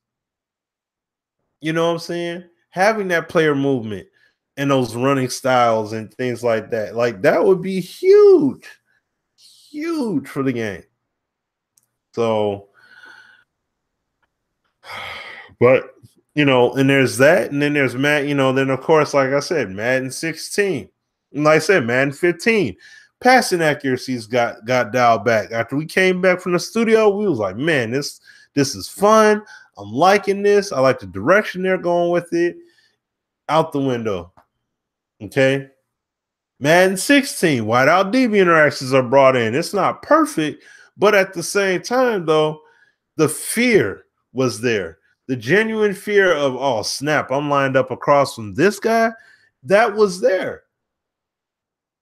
You know what I'm saying? Having that player movement and those running styles and things like that would be huge for the game. So, but, and there's that, and then there's then of course, like I said, Madden 16. And like I said, Madden 15. Passing accuracies got dialed back. After we came back from the studio, we was like, man, this is fun. I'm liking this. I like the direction they're going with it. Out the window. Okay. Madden 16, wideout DB interactions are brought in. It's not perfect, but at the same time, though, the fear was there. The genuine fear of, oh, snap, I'm lined up across from this guy. That was there.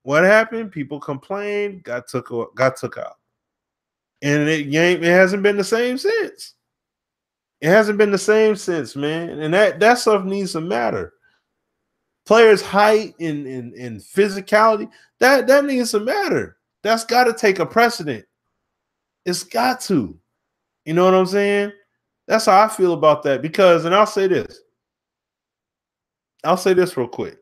What happened? People complained, got took out. And it hasn't been the same since. It hasn't been the same since, man. And that stuff needs to matter. Players' height and physicality, that needs to matter. That's got to take a precedent. It's got to. You know what I'm saying? That's how I feel about that. Because, and I'll say this real quick.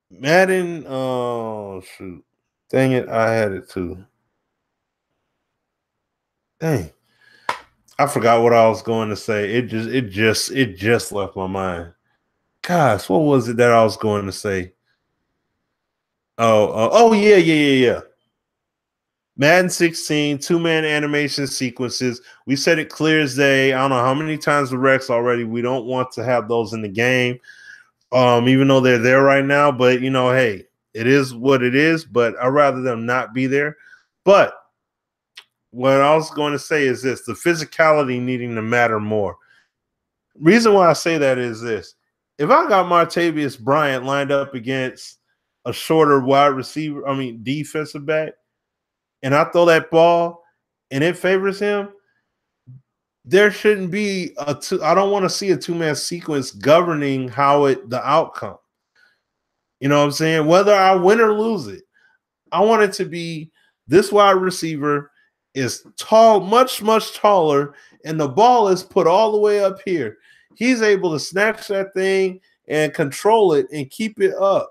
Madden, oh shoot. Dang it, I had it too. Dang. I forgot what I was going to say. It just left my mind. Gosh, what was it that I was going to say? Oh yeah. Madden 16, 2-man animation sequences. We said it clear as day. I don't know how many times the Rex already. We don't want to have those in the game. Even though they're there right now, but hey, it is what it is, but I'd rather them not be there. But what I was going to say is this: the physicality needing to matter more. Reason why I say that is this: if I got Martavius Bryant lined up against a shorter wide receiver, defensive back, and I throw that ball and it favors him, there shouldn't be I don't want to see a 2-man sequence governing the outcome. You know what I'm saying? Whether I win or lose it, I want it to be this wide receiver is tall, much, much taller, and the ball is put all the way up here. He's able to snatch that thing and control it and keep it up.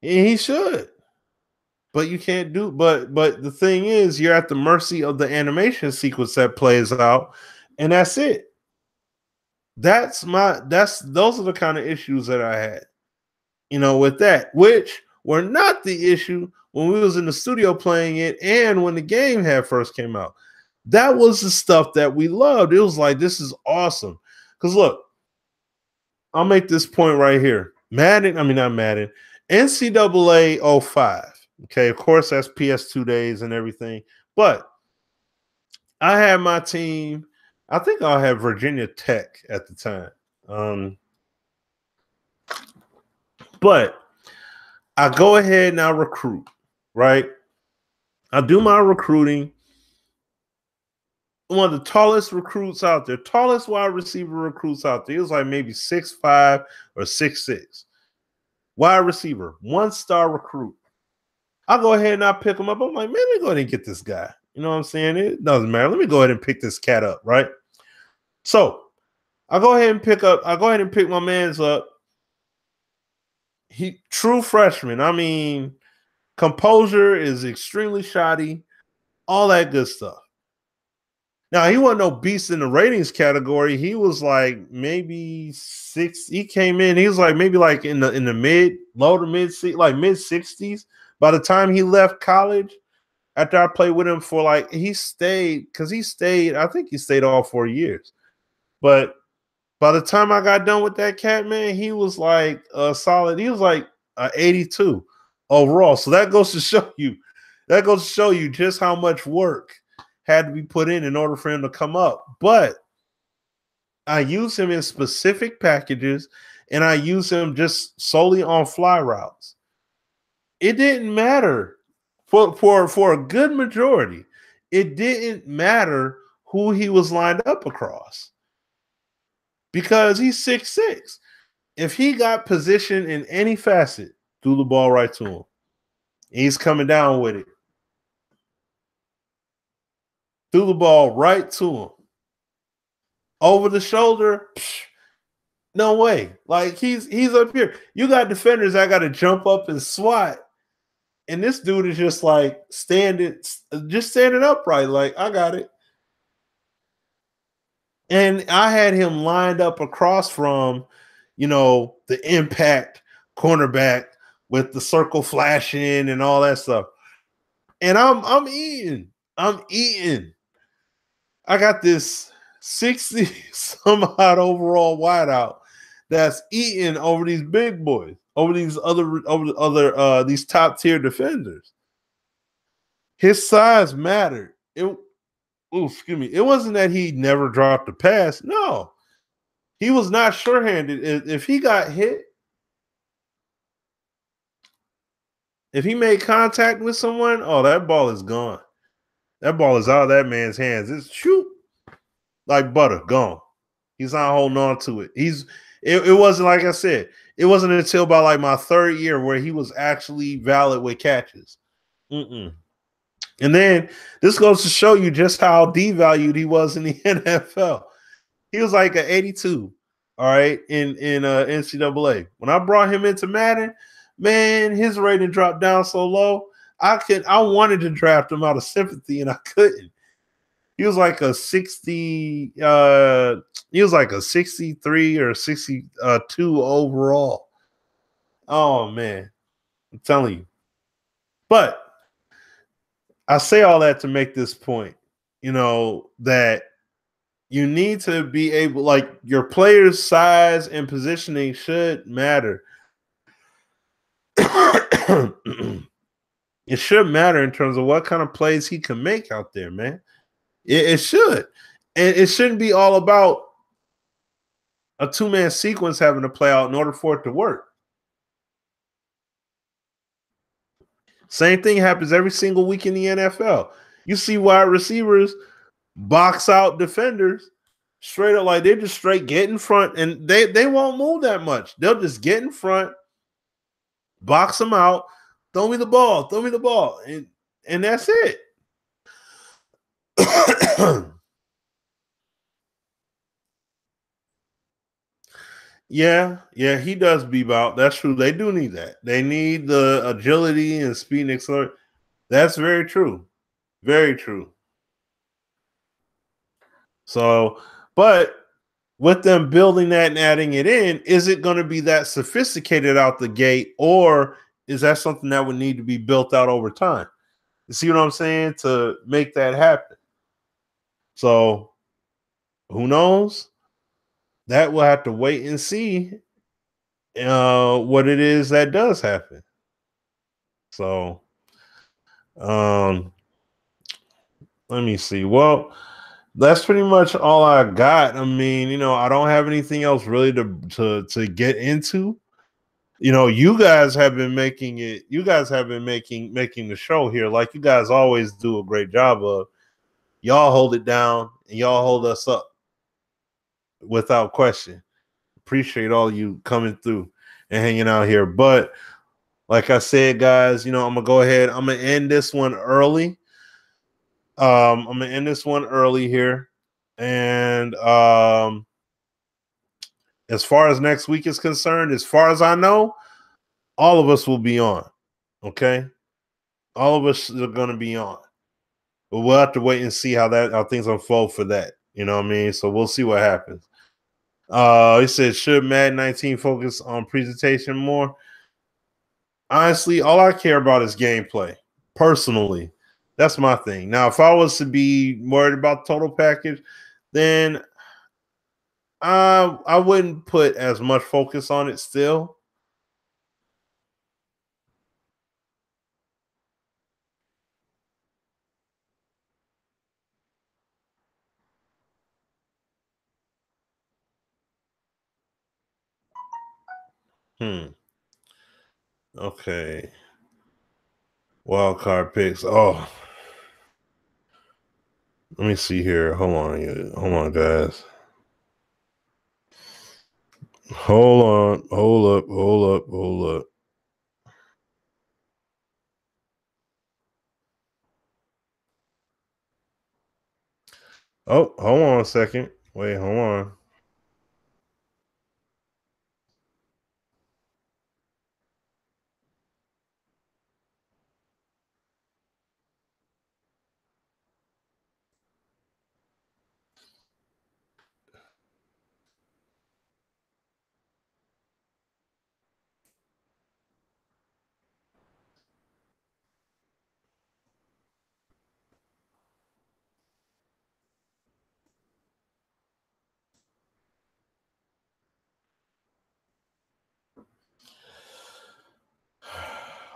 And he should. But you can't do, but the thing is, you're at the mercy of the animation sequence that plays out, and that's it. Those are the kind of issues that I had, with that, which were not the issue when we was in the studio playing it and when the game had first came out. That was the stuff that we loved. It was like, this is awesome. Because look, I'll make this point right here. Not Madden, NCAA 05. Okay, of course, that's PS2 days and everything. But I had my team. I think I had Virginia Tech at the time. But I go ahead and I recruit, right? I do my recruiting. One of the tallest recruits out there, tallest wide receiver recruits out there. It was like maybe 6'5" or 6'6". Wide receiver, 1-star recruit. I go ahead and I pick him up. I'm like, man, let me go ahead and get this guy. You know what I'm saying? It doesn't matter. Let me go ahead and pick this cat up, right? So I go ahead and pick my man's up. He true freshman. I mean, composure is extremely shoddy, all that good stuff. Now, he wasn't no beast in the ratings category. He was like maybe 6. He came in, he was like maybe like in the low to mid mid 60s. By the time he left college, after I played with him for I think he stayed all 4 years. But by the time I got done with that cat, man, he was like a solid, he was like 82 overall. So that goes to show you just how much work had to be put in order for him to come up. But I use him in specific packages, and I use him just solely on fly routes. It didn't matter for a good majority. It didn't matter who he was lined up across because he's 6'6". If he got positioned in any facet, threw the ball right to him. He's coming down with it. Threw the ball right to him. Over the shoulder, no way. Like he's up here. You got defenders that got to jump up and swat. And this dude is just like standing upright. Like, I got it. And I had him lined up across from, the impact cornerback with the circle flashing and all that stuff. And I'm eating. I got this 60 some odd overall wideout that's eating over these big boys, over these these top tier defenders. His size mattered. It wasn't that he never dropped a pass. No, he was not sure-handed. If he got hit, if he made contact with someone, oh, that ball is gone. That ball is out of that man's hands. It's shoot like butter, gone. He's not holding on to it. It wasn't, like I said, it wasn't until about like my third year where he was actually valid with catches. And then this goes to show you just how devalued he was in the NFL. He was like an 82, all right, in NCAA. When I brought him into Madden, man, his rating dropped down so low. I wanted to draft him out of sympathy, and I couldn't. He was like a 60. He was like a 63 or 62 overall. Oh man, I'm telling you. But I say all that to make this point, that you need to be able, like, your player's size and positioning should matter. It should matter in terms of what kind of plays he can make out there, man. It should. And it shouldn't be all about a two-man sequence having to play out in order for it to work. Same thing happens every single week in the NFL. You see wide receivers box out defenders straight up, like they just straight get in front, and they won't move that much. They'll just get in front, box them out, throw me the ball, and that's it. Yeah, he does beep out. That's true. They do need that. They need the agility and speed and acceleration. That's very true. Very true. So, but with them building that and adding it in, is it going to be that sophisticated out the gate, or is that something that would need to be built out over time? You see what I'm saying? To make that happen. So, who knows? That will have to wait and see what it is that does happen. So, let me see. Well, that's pretty much all I got. I mean, I don't have anything else really to get into. You guys have been making it. You guys have been making the show here, like you guys always do a great job of. Y'all hold it down and y'all hold us up without question. Appreciate all you coming through and hanging out here. But like I said, guys, I'm gonna go ahead. I'm gonna end this one early. I'm gonna end this one early here, and as far as next week is concerned, as far as I know, all of us will be on. Okay, all of us are going to be on, but we'll have to wait and see how things unfold for that. You know what I mean? So we'll see what happens. He said, should Madden 19 focus on presentation more? Honestly, all I care about is gameplay. Personally, that's my thing. Now, if I was to be worried about total package, then I wouldn't put as much focus on it still. Okay. Wild card picks. Oh, let me see here. Hold on, guys. Hold on. Hold up. Oh, hold on a second. Wait, hold on.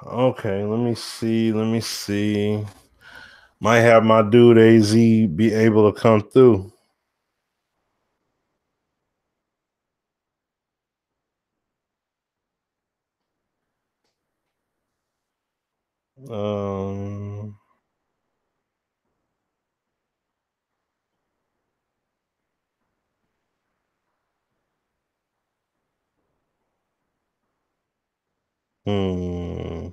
Okay, let me see. Might have my dude AZ be able to come through. Um, hmm.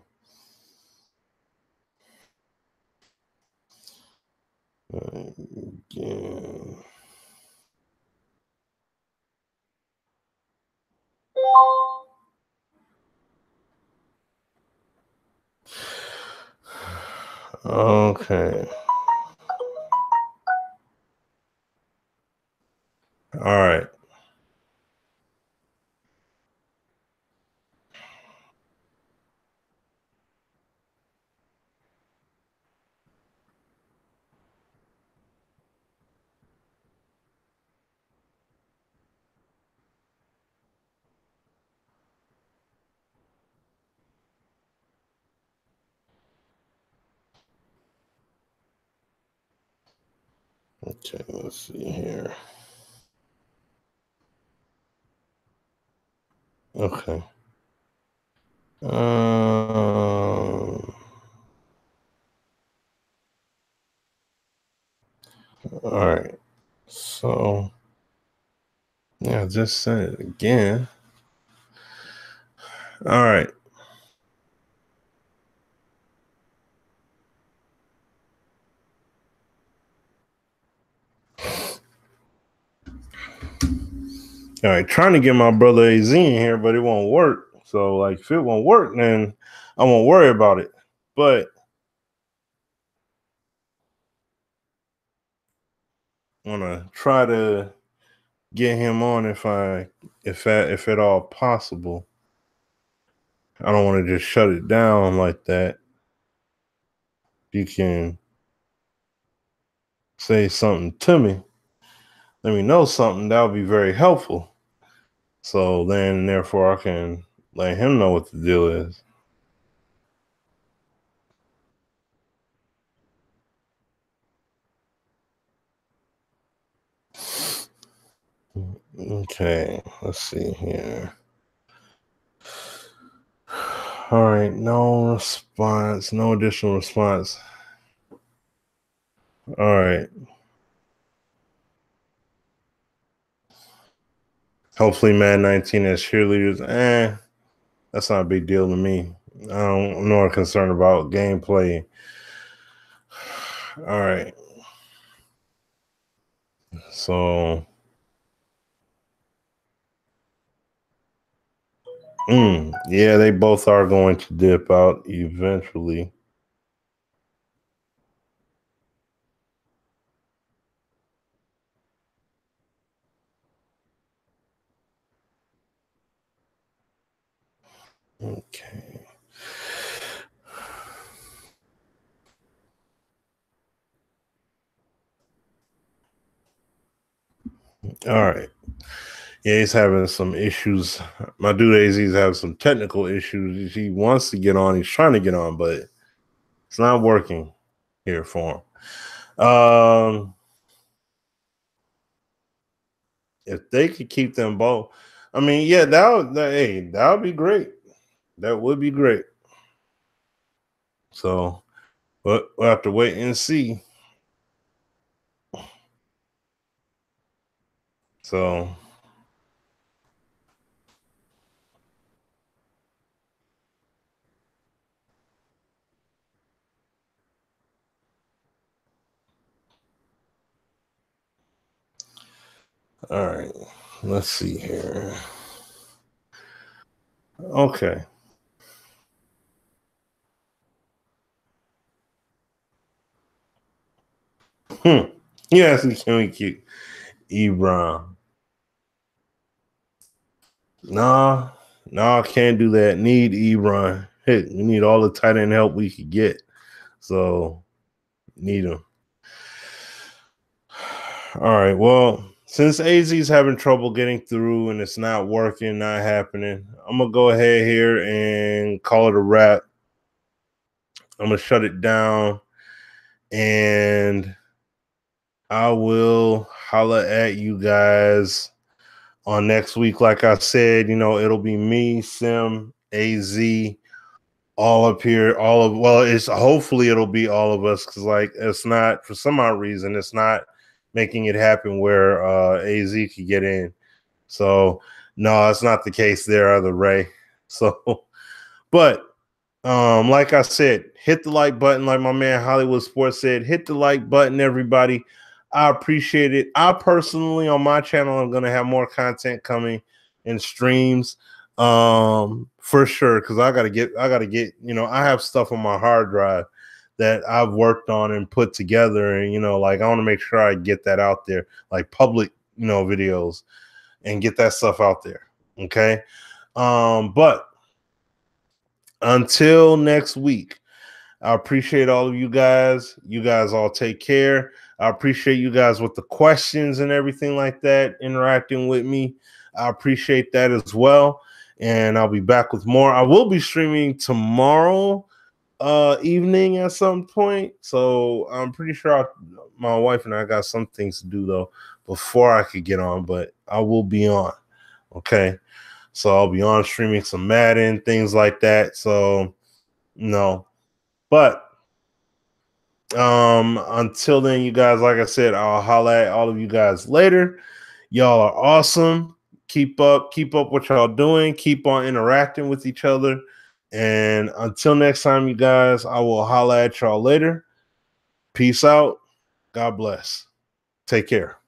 Yeah. Okay. All right. Okay, let's see here. Okay. All right. So, yeah, I just said it again. All right. All right. Trying to get my brother AZ in here, but it won't work. So, like, if it won't work, then I won't worry about it. But I want to try to get him on if at all possible. I don't want to just shut it down like that. You can say something to me. Let me know something. That would be very helpful. So then, therefore, I can let him know what the deal is. Okay, let's see here. All right, no response, no additional response. All right. Hopefully, Mad 19 has cheerleaders. That's not a big deal to me. I'm not concerned about gameplay. All right. So Yeah, they both are going to dip out eventually. Okay. All right. Yeah, he's having some issues. My dude AZ's having some technical issues. He wants to get on. He's trying to get on, but it's not working here for him. If they could keep them both, I mean, yeah, that would be great. That would be great. So, but we'll have to wait and see. So, all right, let's see here. Okay. Yes, can we keep Ebron? Nah, can't do that. Need Ebron. Hey, we need all the tight end help we could get. So, need him. All right. Well, since AZ's having trouble getting through and it's not working, not happening, I'm gonna go ahead here and call it a wrap. I'm gonna shut it down, and I will holla at you guys on next week. Like I said, it'll be me, Sim, AZ, all up here. It's hopefully it'll be all of us because like it's not for some odd reason it's not making it happen where AZ could get in. So no, it's not the case there, either Ray. So, but like I said, hit the like button, like my man Hollywood Sports said. Hit the like button, everybody. I appreciate it. I personally on my channel, I'm gonna have more content coming in streams, for sure. Because I gotta get. I have stuff on my hard drive that I've worked on and put together, and like I want to make sure I get that out there, like public, videos, and get that stuff out there. Okay. But until next week, I appreciate all of you guys. You guys all take care. I appreciate you guys with the questions and everything like that, interacting with me. I appreciate that as well. And I'll be back with more. I will be streaming tomorrow evening at some point. So I'm pretty sure my wife and I got some things to do though before I could get on, but I will be on. Okay. So I'll be on streaming some Madden, things like that. So no. But until then, you guys, like I said, I'll holla at all of you guys later. Y'all are awesome. Keep up what y'all doing. Keep on interacting with each other. And until next time, you guys, I will holla at y'all later. Peace out. God bless. Take care.